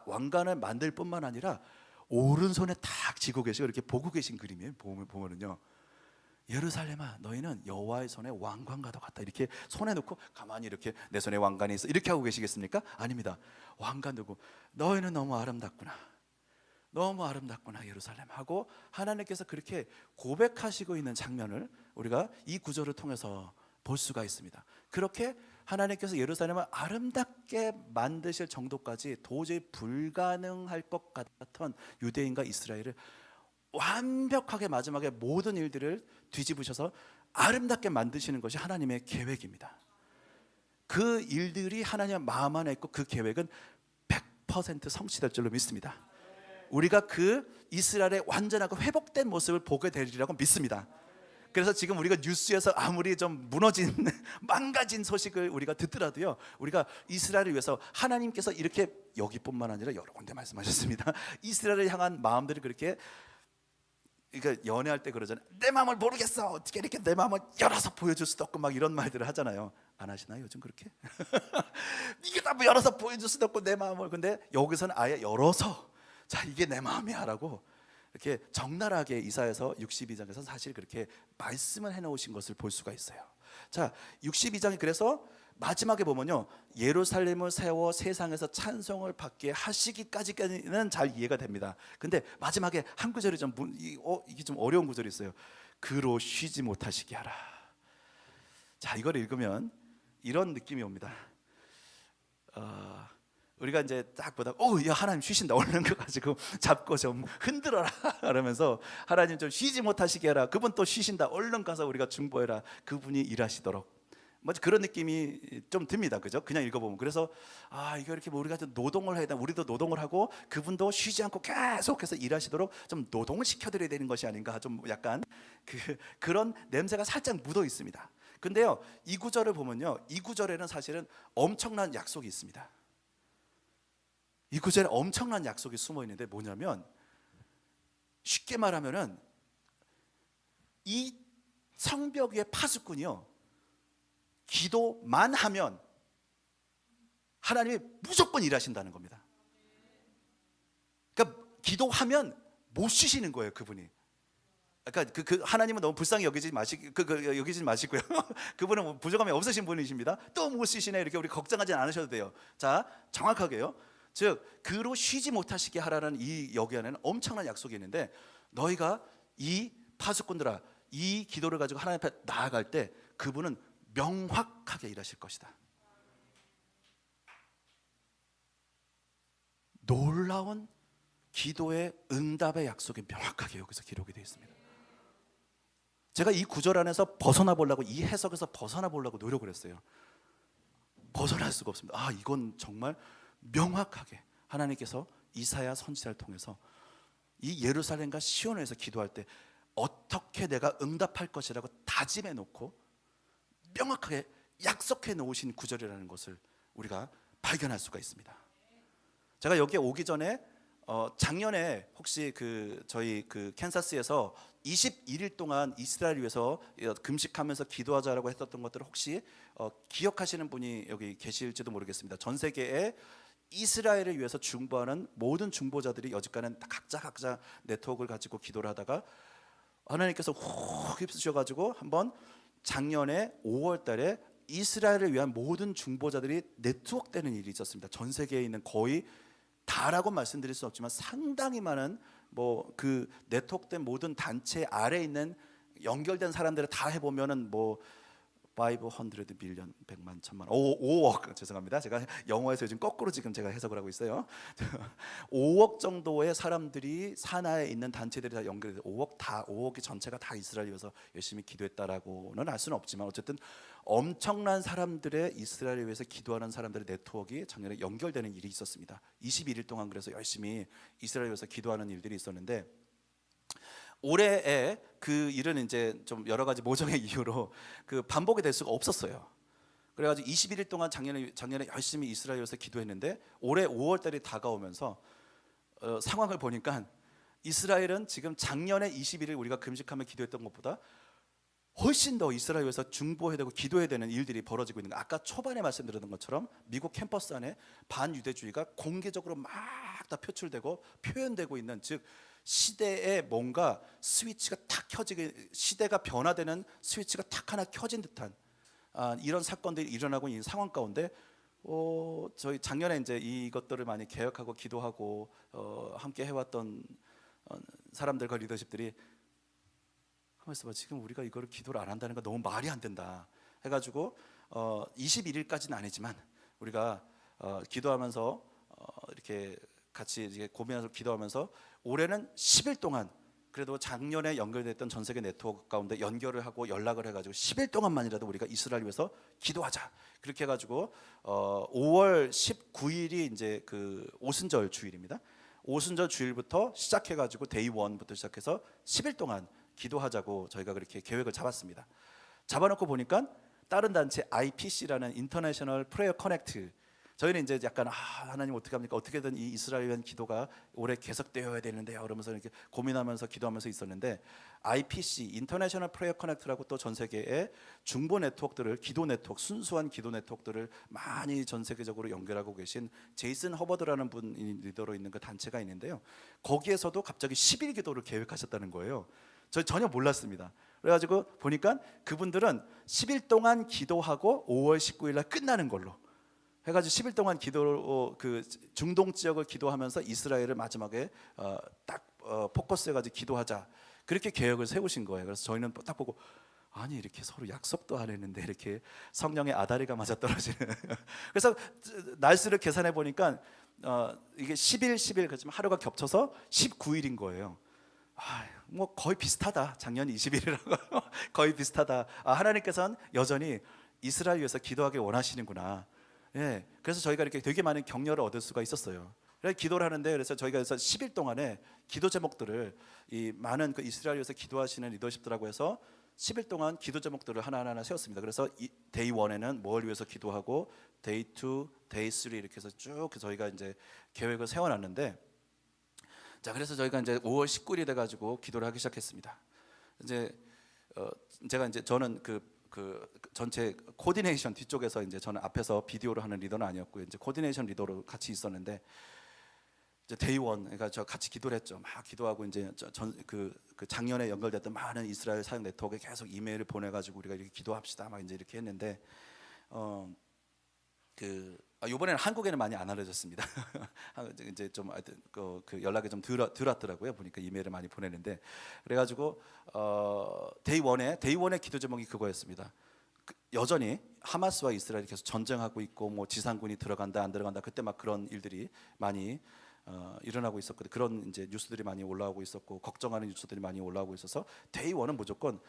왕관을 만들 뿐만 아니라 오른손에 탁 쥐고 계시고 이렇게 보고 계신 그림이에요. 보면은요. 예루살렘아 너희는 여호와의 손에 왕관과도 같다. 이렇게 손에 놓고 가만히 이렇게 내 손에 왕관이 있어 이렇게 하고 계시겠습니까? 아닙니다. 왕관 두고 너희는 너무 아름답구나, 너무 아름답구나 예루살렘 하고 하나님께서 그렇게 고백하시고 있는 장면을 우리가 이 구절을 통해서 볼 수가 있습니다. 그렇게 하나님께서 예루살렘을 아름답게 만드실 정도까지 도저히 불가능할 것 같았던 유대인과 이스라엘을 완벽하게 마지막에 모든 일들을 뒤집으셔서 아름답게 만드시는 것이 하나님의 계획입니다. 그 일들이 하나님의 마음 안에 있고 그 계획은 100% 성취될 줄로 믿습니다. 우리가 그 이스라엘의 완전하고 회복된 모습을 보게 되리라고 믿습니다. 그래서 지금 우리가 뉴스에서 아무리 좀 무너진 망가진 소식을 우리가 듣더라도요, 우리가 이스라엘을 위해서 하나님께서 이렇게 여기뿐만 아니라 여러 군데 말씀하셨습니다. 이스라엘을 향한 마음들을 그렇게, 그러니까 연애할 때 그러잖아요. 내 마음을 모르겠어. 어떻게 이렇게 내 마음을 열어서 보여줄 수도 없고 막 이런 말들을 하잖아요. 안 하시나요 요즘 그렇게? 이게 다 열어서 보여줄 수도 없고 내 마음을. 근데 여기서는 아예 열어서 자 이게 내 마음이야라고 이렇게 적나라하게 이사야서 62장에서 사실 그렇게 말씀을 해놓으신 것을 볼 수가 있어요. 자 62장이 그래서 마지막에 보면요, 예루살렘을 세워 세상에서 찬송을 받게 하시기까지는 잘 이해가 됩니다. 근데 마지막에 한 구절이 좀 이게 좀 어려운 구절이 있어요. 그로 쉬지 못하시게 하라. 자 이걸 읽으면 이런 느낌이 옵니다. 우리가 이제 딱 보다 야 하나님 쉬신다, 얼른 거 가지고 잡고 좀 흔들어라 그러면서 하나님 좀 쉬지 못하시게 해라. 그분 또 쉬신다, 얼른 가서 우리가 중보해라. 그분이 일하시도록 뭐 그런 느낌이 좀 듭니다. 그죠? 그냥 읽어보면. 그래서 이거 이렇게 뭐 우리가 좀 노동을 해야 돼. 우리도 노동을 하고 그분도 쉬지 않고 계속해서 일하시도록 좀 노동을 시켜드려야 되는 것이 아닌가, 좀 약간 그런 냄새가 살짝 묻어 있습니다. 근데요, 이 구절을 보면요, 이 구절에는 사실은 엄청난 약속이 있습니다. 이 구절에 엄청난 약속이 숨어 있는데 뭐냐면, 쉽게 말하면은 이 성벽 위의 파수꾼이요, 기도만 하면 하나님이 무조건 일하신다는 겁니다. 그러니까 기도하면 못 쉬시는 거예요, 그분이. 그러니까 그 하나님은 너무 불쌍히 여기지 마시고요. 그분은 뭐 부족함이 없으신 분이십니다. 또 못 쉬시네, 이렇게 우리 걱정하지 않으셔도 돼요. 자, 정확하게요. 즉 그로 쉬지 못하시게 하라는 이 여기 안에는 엄청난 약속이 있는데, 너희가 이 파수꾼들아, 이 기도를 가지고 하나님 앞에 나아갈 때 그분은 명확하게 일하실 것이다. 놀라운 기도의 응답의 약속이 명확하게 여기서 기록이 되어 있습니다. 제가 이 구절 안에서 벗어나 보려고, 이 해석에서 벗어나 보려고 노력을 했어요. 벗어날 수가 없습니다. 이건 정말 명확하게 하나님께서 이사야 선지자를 통해서 이 예루살렘과 시온에서 기도할 때 어떻게 내가 응답할 것이라고 다짐해 놓고 명확하게 약속해 놓으신 구절이라는 것을 우리가 발견할 수가 있습니다. 제가 여기에 오기 전에 작년에 혹시 저희 캔사스에서 21일 동안 이스라엘 위해서 금식하면서 기도하자라고 했었던 것들을 혹시 기억하시는 분이 여기 계실지도 모르겠습니다. 전 세계에 이스라엘을 위해서 중보하는 모든 중보자들이 여지까지는 각자 네트워크를 가지고 기도를 하다가 하나님께서 훅 휩쓰셔가지고 한번 작년에 5월 달에 이스라엘을 위한 모든 중보자들이 네트워크되는 일이 있었습니다. 전 세계에 있는 거의 다라고 말씀드릴 수 없지만 상당히 많은 그 네트워크된 모든 단체 아래에 있는 연결된 사람들을 다 해보면은 500 밀리언, 100만, 1000만, 5억 죄송합니다. 제가 영어에서 요즘 거꾸로 지금 제가 해석을 하고 있어요. 5억 정도의 사람들이 산하에 있는 단체들이 다 연결돼서 5억이 전체가 다 이스라엘 위해서 열심히 기도했다라고는 알 수는 없지만, 어쨌든 엄청난 사람들의 이스라엘을 위해서 기도하는 사람들의 네트워크가 작년에 연결되는 일이 있었습니다. 21일 동안 그래서 열심히 이스라엘 위해서 기도하는 일들이 있었는데, 올해에 그 일은 이제 좀 여러 가지 모종의 이유로 반복이 될 수가 없었어요. 그래가지고 21일 동안 작년에 열심히 이스라엘에서 기도했는데, 올해 5월달이 다가오면서 상황을 보니까 이스라엘은 지금 작년에 21일 우리가 금식하며 기도했던 것보다 훨씬 더 이스라엘에서 중보해야 되고 기도해야 되는 일들이 벌어지고 있는 거. 아까 초반에 말씀드렸던 것처럼 미국 캠퍼스 안에 반유대주의가 공개적으로 막 다 표출되고 표현되고 있는, 즉 시대에 뭔가 스위치가 탁 켜지게, 시대가 변화되는 스위치가 탁 하나 켜진 듯한 이런 사건들이 일어나고 있는 상황 가운데 저희 작년에 이제 이것들을 많이 개혁하고 기도하고 함께 해왔던 사람들과 리더십들이 하면서 지금 우리가 이거를 기도를 안 한다는 거 너무 말이 안 된다 해가지고 21일까지는 아니지만 우리가 기도하면서 이렇게 같이 이제 고민해서 기도하면서 올해는 10일 동안, 그래도 작년에 연결됐던 전 세계 네트워크 가운데 연결을 하고 연락을 해가지고 10일 동안만이라도 우리가 이스라엘 위해서 기도하자. 그렇게 해가지고 5월 19일이 이제 오순절 주일입니다. 오순절 주일부터 시작해가지고 데이 1부터 시작해서 10일 동안 기도하자고 저희가 그렇게 계획을 잡았습니다. 잡아놓고 보니까 다른 단체 IPC라는 인터내셔널 프레이어 커넥트, 저희는 이제 약간 하나님 어떻게 합니까? 어떻게든 이 이스라엘 위한 기도가 올해 계속되어야 되는데요. 그러면서 이렇게 고민하면서 기도하면서 있었는데, IPC 인터내셔널 프레이어 커넥트라고 또 전 세계의 중보 네트워크들을, 기도 네트워크, 순수한 기도 네트워크들을 많이 전 세계적으로 연결하고 계신 제이슨 허버드라는 분이 리더로 있는 그 단체가 있는데요. 거기에서도 갑자기 10일 기도를 계획하셨다는 거예요. 저 전혀 몰랐습니다. 그래가지고 보니까 그분들은 10일 동안 기도하고 5월 19일 날 끝나는 걸로 해가지고 10일 동안 기도, 중동 지역을 기도하면서 이스라엘을 마지막에 딱 포커스해가지고 기도하자, 그렇게 계획을 세우신 거예요. 그래서 저희는 딱 보고, 아니 이렇게 서로 약속도 안 했는데 이렇게 성령의 아다리가 맞아 떨어지는 그래서 날수를 계산해 보니까 이게 10일 그렇지만 하루가 겹쳐서 19일인 거예요. 뭐 거의 비슷하다. 작년 20일이라고 거의 비슷하다. 하나님께서는 여전히 이스라엘 위해서 기도하길 원하시는구나. 예, 그래서 저희가 이렇게 되게 많은 격려를 얻을 수가 있었어요. 그래서 기도를 하는데, 그래서 저희가 그래서 10일 동안에 기도 제목들을 이 많은 그 이스라엘 위해서 기도하시는 리더십들하고 해서 10일 동안 기도 제목들을 하나하나 세웠습니다. 그래서 데이 1에는 뭘 위해서 기도하고, 데이 2, 데이 3 이렇게 해서 쭉 저희가 이제 계획을 세워놨는데, 자, 그래서 저희가 이제 5월 19일이 돼가지고 기도를 하기 시작했습니다. 이제 제가 이제 저는 그 전체 코디네이션 뒤쪽에서 이제 저는 앞에서 비디오를 하는 리더는 아니었고요. 이제 코디네이션 리더로 같이 있었는데, 이제 데이 1, 그러니까 저 같이 기도를 했죠. 막 기도하고 이제 그 작년에 연결됐던 많은 이스라엘 사역 네트워크에 계속 이메일을 보내가지고 우리가 이렇게 기도합시다 막 이제 이렇게 했는데, 이번에는 한국에는 많이 안 알려졌습니다. 이제 좀 그 연락이 좀 덜 왔더라고요. 보니까 이메일을 많이 보내는데, 그래가지고 데이 1의 기도 제목이 그거였습니다. 여전히 하마스와 이스라엘이 계속 전쟁하고 있고, 뭐 지상군이 들어간다 안 들어간다, 그때 막 그런 일들이 많이 일어나고 있었거든요. 그런 이제 뉴스들이 많이 올라오고 있었고, 걱정하는 뉴스들이 많이 올라오고 있어서 데이 1은 무조건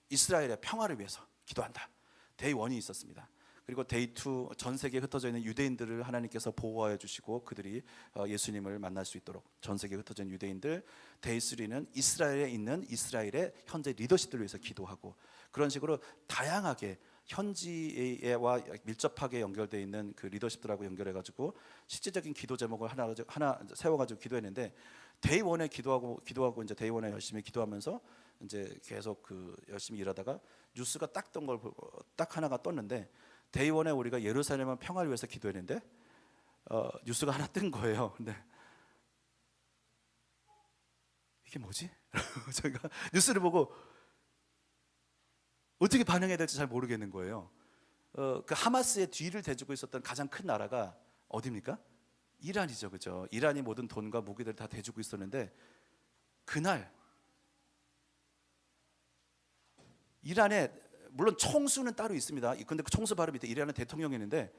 이스라엘의 평화를 위해서 기도한다. 데이 1이 있었습니다. 그리고 데이 2, 전 세계에 흩어져 있는 유대인들을 하나님께서 보호하여 주시고 그들이 예수님을 만날 수 있도록, 전 세계에 흩어져 있는 유대인들. 데이 3는 이스라엘에 있는 이스라엘의 현재 리더십들을 위해서 기도하고, 그런 식으로 다양하게 현지와 밀접하게 연결되어 있는 그 리더십들하고 연결해가지고 실질적인 기도 제목을 하나 세워가지고 기도했는데, 데이 1에 기도하고 이제 데이 1에 열심히 기도하면서 이제 계속 열심히 일하다가 뉴스가 딱 하나가 떴는데, 데이 1에 우리가 예루살렘은 평화를 위해서 기도했는데 뉴스가 하나 뜬 거예요. 근데 이게 뭐지? 저희가 뉴스를 보고 어떻게 반응해야 될지 잘 모르겠는 거예요. 그 하마스의 뒤를 대주고 있었던 가장 큰 나라가 어디입니까? 이란이죠, 그죠? 이란이 모든 돈과 무기들을 다 대주고 있었는데, 그날 이란에 물론 총수는 따로 있습니다. 근데 그 총수 바로 밑에 이란의 대통령이 있는데,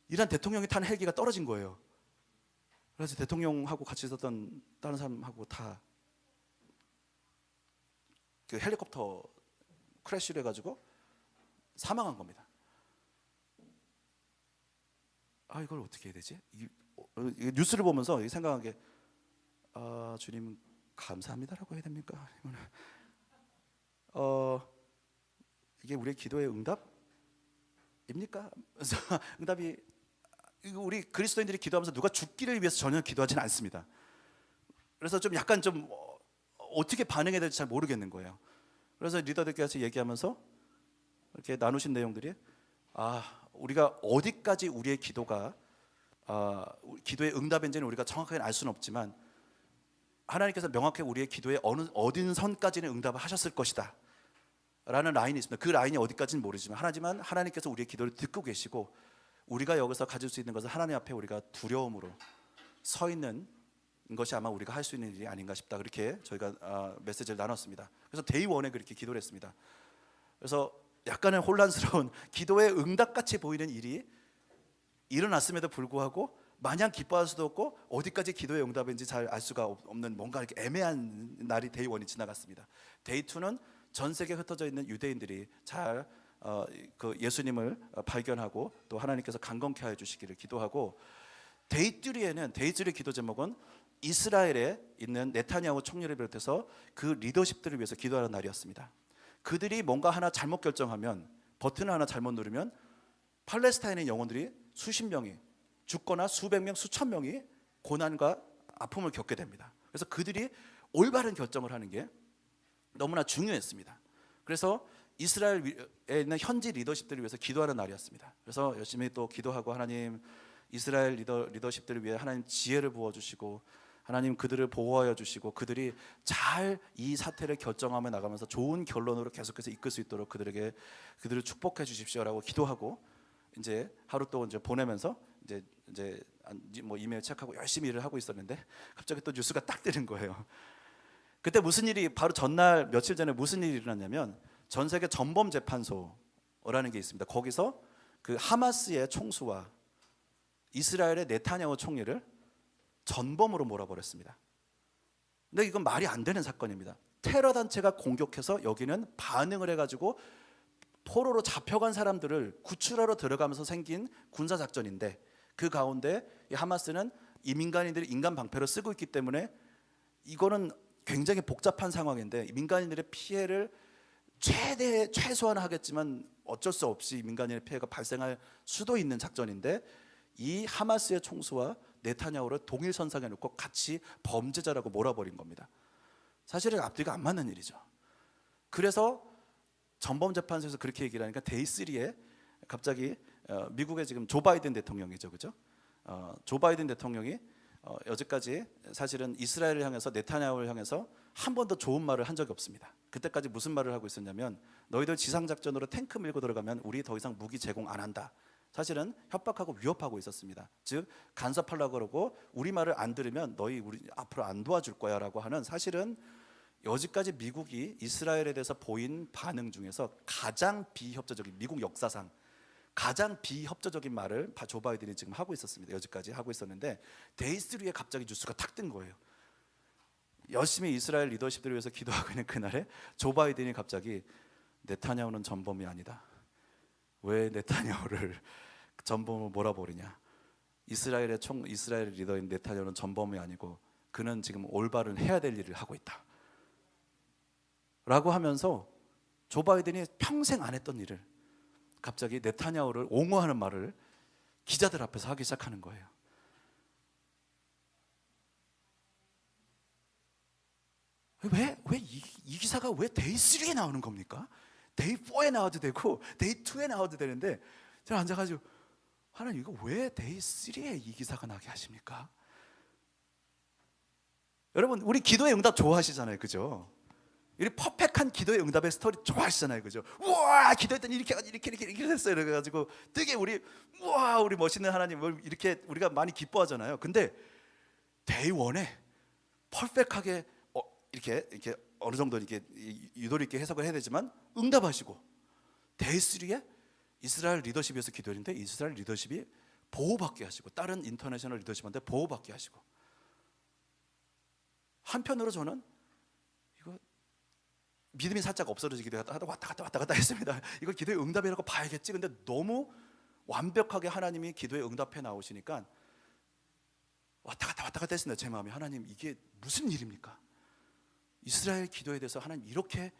이란 대통령이 탄 헬기가 떨어진 거예요. 그래서 대통령하고 같이 있었던 다른 사람하고 다 그 헬리콥터 크래시를 해가지고 사망한 겁니다. 아, 이걸 어떻게 해야 되지? 뉴스를 보면서 생각한 게, 주님 감사합니다라고 해야 됩니까? 아니면 이게 우리의 기도의 응답입니까? 응답이, 우리 그리스도인들이 기도하면서 누가 죽기를 위해서 전혀 기도하지는 않습니다. 그래서 좀 약간 좀 어떻게 반응해야 될지 잘 모르겠는 거예요. 그래서 리더들께서 얘기하면서 이렇게 나누신 내용들이, 우리가 어디까지 우리의 기도가 기도의 응답인지는 우리가 정확하게 알 수는 없지만, 하나님께서 명확하게 우리의 기도에 어느 선까지는 응답을 하셨을 것이다 라는 라인이 있습니다. 그 라인이 어디까지는 모르지만 하나님께서 우리의 기도를 듣고 계시고, 우리가 여기서 가질 수 있는 것은 하나님 앞에 우리가 두려움으로 서 있는 것이 아마 우리가 할 수 있는 일이 아닌가 싶다. 그렇게 저희가 메시지를 나눴습니다. 그래서 데이 1에 그렇게 기도를 했습니다. 그래서 약간은 혼란스러운 기도의 응답같이 보이는 일이 일어났음에도 불구하고 마냥 기뻐할 수도 없고 어디까지 기도의 응답인지 잘 알 수가 없는 뭔가 이렇게 애매한 날이 데이 1이 지나갔습니다. 데이 2는 전 세계에 흩어져 있는 유대인들이 잘 그 예수님을 발견하고 또 하나님께서 강건케 하여 주시기를 기도하고, 데이 3의 기도 제목은 이스라엘에 있는 네타냐후 총리를 비롯해서 그 리더십들을 위해서 기도하는 날이었습니다. 그들이 뭔가 하나 잘못 결정하면, 버튼을 하나 잘못 누르면 팔레스타인의 영혼들이 수십 명이 죽거나 수백 명, 수천 명이 고난과 아픔을 겪게 됩니다. 그래서 그들이 올바른 결정을 하는 게 너무나 중요했습니다. 그래서 이스라엘에 있는 현지 리더십들을 위해서 기도하는 날이었습니다. 그래서 열심히 또 기도하고, 하나님 이스라엘 리더십들을 위해 하나님 지혜를 부어주시고, 하나님 그들을 보호하여 주시고, 그들이 잘 이 사태를 결정하며 나가면서 좋은 결론으로 계속해서 이끌 수 있도록 그들을 축복해 주십시오라고 기도하고, 이제 하루 또 이제 보내면서 이제 뭐 이메일 체크하고 열심히 일을 하고 있었는데, 갑자기 또 뉴스가 딱 뜨는 거예요. 그때 무슨 일이, 바로 전날 며칠 전에 무슨 일이 일어났냐면, 전 세계 전범 재판소라는 게 있습니다. 거기서 그 하마스의 총수와 이스라엘의 네타냐후 총리를 전범으로 몰아버렸습니다. 근데 이건 말이 안 되는 사건입니다. 테러 단체가 공격해서 여기는 반응을 해가지고 포로로 잡혀간 사람들을 구출하러 들어가면서 생긴 군사 작전인데, 그 가운데 이 하마스는 이 민간인들이 인간 방패를 쓰고 있기 때문에 이거는 굉장히 복잡한 상황인데, 민간인들의 피해를 최소화하겠지만 어쩔 수 없이 민간인의 피해가 발생할 수도 있는 작전인데, 이 하마스의 총수와 네타냐후를 동일 선상에 놓고 같이 범죄자라고 몰아버린 겁니다. 사실은 앞뒤가 안 맞는 일이죠. 그래서 전범재판소에서 그렇게 얘기를 하니까 데이 3에 갑자기 미국의 지금 조 바이든 대통령이죠, 그죠? 조 바이든 대통령이 여지까지 사실은 이스라엘을 향해서, 네타냐후를 향해서 한 번도 좋은 말을 한 적이 없습니다. 그때까지 무슨 말을 하고 있었냐면, 너희들 지상작전으로 탱크 밀고 들어가면 우리 더 이상 무기 제공 안 한다. 사실은 협박하고 위협하고 있었습니다. 즉 간섭하려고 그러고, 우리 말을 안 들으면 너희 우리 앞으로 안 도와줄 거야라고 하는, 사실은 여지까지 미국이 이스라엘에 대해서 보인 반응 중에서 가장 비협조적인, 미국 역사상 가장 비협조적인 말을 조 바이든이 지금 하고 있었습니다. 여지까지 하고 있었는데, 데이3에 갑자기 뉴스가 탁 뜬 거예요. 열심히 이스라엘 리더십들을 위해서 기도하고 있는 그날에 조 바이든이 갑자기 네타냐후는 전범이 아니다. 왜 네타냐후를 전범을 몰아버리냐? 이스라엘 리더인 네타냐후는 전범이 아니고 그는 지금 올바른 해야 될 일을 하고 있다 라고 하면서, 조 바이든이 평생 안 했던 일을 갑자기 네타냐후를 옹호하는 말을 기자들 앞에서 하기 시작하는 거예요. 왜 이 기사가 왜 데이 3에 나오는 겁니까? 데이 4에 나와도 되고 데이 2에 나와도 되는데, 제가 앉아가지고, 하나님 이거 왜 데이 3에 이 기사가 나게 하십니까? 여러분, 우리 기도의 응답 좋아하시잖아요, 그죠? 이 퍼펙트한 기도의 응답의 스토리 좋아하시잖아요, 그죠? 우와, 기도했더니 이렇게 됐어요. 그래가지고 되게 우리 멋있는 하나님을 이렇게 우리가 많이 기뻐하잖아요. 근데 데이 1에 퍼펙트하게 이렇게 어느 정도 이렇게 유도리 있게 해석을 해야 되지만 응답하시고, 데이 3에 이스라엘 리더십에서 기도했는데 이스라엘 리더십이 보호받게 하시고, 다른 인터내셔널 리더십한테 보호받게 하시고, 한편으로 저는 이거 믿음이 살짝 없어지기도 하다 왔다 갔다 했습니다. 이거 기도의 응답이라고 봐야겠지. 근데 너무 완벽하게 하나님이 기도의 응답해 나오시니까 왔다 갔다 했습니다. 제 마음이, 하나님 이게 무슨 일입니까? 이스라엘 기도에 대해서 하나님 이렇게,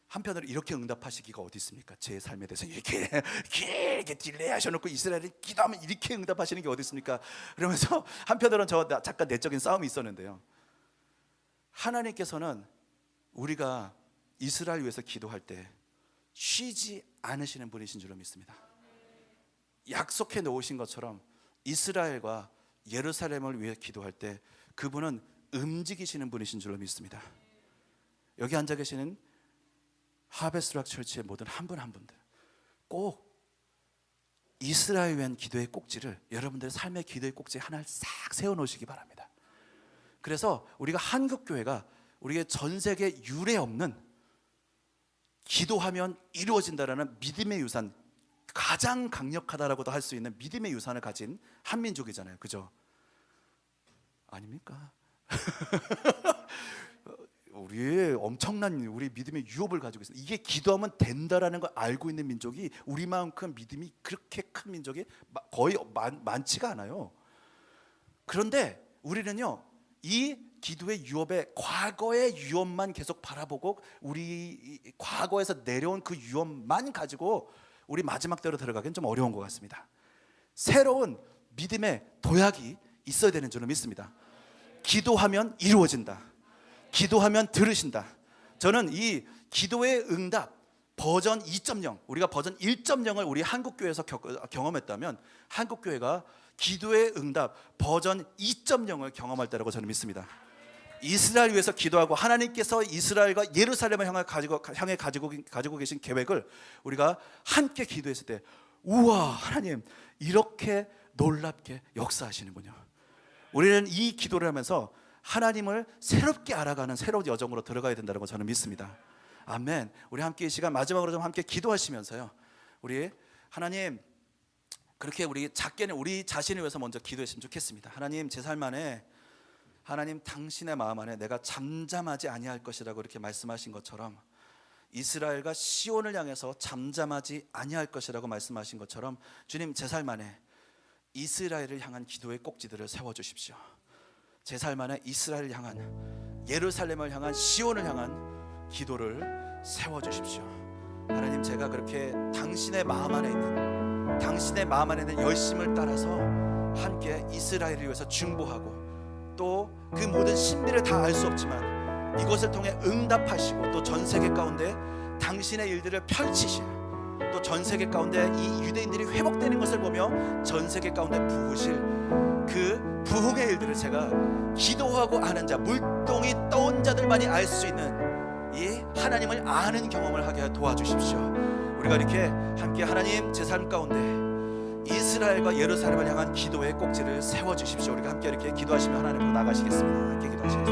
한편으로 이렇게 응답하시기가 어디 있습니까? 제 삶에 대해서 이렇게 길게 딜레이 하셔놓고 이스라엘이 기도하면 이렇게 응답하시는 게 어디 있습니까? 그러면서 한편으로는 잠깐 내적인 싸움이 있었는데요, 하나님께서는 우리가 이스라엘 위해서 기도할 때 쉬지 않으시는 분이신 줄로 믿습니다. 약속해 놓으신 것처럼 이스라엘과 예루살렘을 위해 기도할 때 그분은 움직이시는 분이신 줄로 믿습니다. 여기 앉아 계시는 하베스락 철치의 모든 한 분 한 분들, 꼭 이스라엘 위한 기도의 꼭지를, 여러분들의 삶의 기도의 꼭지 하나를 싹 세워놓으시기 바랍니다. 그래서 우리가 한국교회가 우리의 전 세계 유례 없는, 기도하면 이루어진다라는 믿음의 유산, 가장 강력하다라고도 할 수 있는 믿음의 유산을 가진 한민족이잖아요, 그죠? 아닙니까? 우리의 엄청난 우리 믿음의 유업을 가지고 있어요. 이게 기도하면 된다라는 걸 알고 있는 민족이, 우리만큼 믿음이 그렇게 큰 민족이 거의 많지가 않아요. 그런데 우리는요, 이 기도의 유업의 과거의 유업만 계속 바라보고, 우리 과거에서 내려온 그 유업만 가지고 우리 마지막 때로 들어가기는 좀 어려운 것 같습니다. 새로운 믿음의 도약이 있어야 되는 줄로 믿습니다. 기도하면 이루어진다. 기도하면 들으신다. 저는 이 기도의 응답 버전 2.0, 우리가 버전 1.0을 우리 한국교회에서 경험했다면, 한국교회가 기도의 응답 버전 2.0을 경험할 때라고 저는 믿습니다. 이스라엘 위해서 기도하고, 하나님께서 이스라엘과 예루살렘을 향해 가지고 계신 계획을 우리가 함께 기도했을 때, 우와, 하나님 이렇게 놀랍게 역사하시는군요. 우리는 이 기도를 하면서 하나님을 새롭게 알아가는 새로운 여정으로 들어가야 된다는 거 저는 믿습니다. 아멘. 우리 함께 이 시간 마지막으로 좀 함께 기도하시면서요, 우리 하나님, 그렇게 우리 작게는 우리 자신을 위해서 먼저 기도했으면 좋겠습니다. 하나님, 제 삶 안에, 하나님 당신의 마음 안에 내가 잠잠하지 아니할 것이라고 이렇게 말씀하신 것처럼, 이스라엘과 시온을 향해서 잠잠하지 아니할 것이라고 말씀하신 것처럼 주님, 제 삶 안에 이스라엘을 향한 기도의 꼭지들을 세워주십시오. 제 삶 안에 이스라엘을 향한, 예루살렘을 향한, 시온을 향한 기도를 세워주십시오. 하나님, 제가 그렇게 당신의 마음 안에 있는 열심을 따라서 함께 이스라엘을 위해서 중보하고, 또 그 모든 신비를 다 알 수 없지만 이것을 통해 응답하시고, 또 전 세계 가운데 당신의 일들을 펼치실, 또 전 세계 가운데 이 유대인들이 회복되는 것을 보며 전 세계 가운데 부으실 그 부흥의 일들을 제가 기도하고 아는 자, 물동이 떠온 자들만이 알 수 있는 이 하나님을 아는 경험을 하게 도와주십시오. 우리가 이렇게 함께 하나님, 제 삶 가운데 이스라엘과 예루살렘을 향한 기도의 꼭지를 세워주십시오. 우리가 함께 이렇게 기도하시며 하나님으로 나가시겠습니다. 함께 기도하시겠습니다.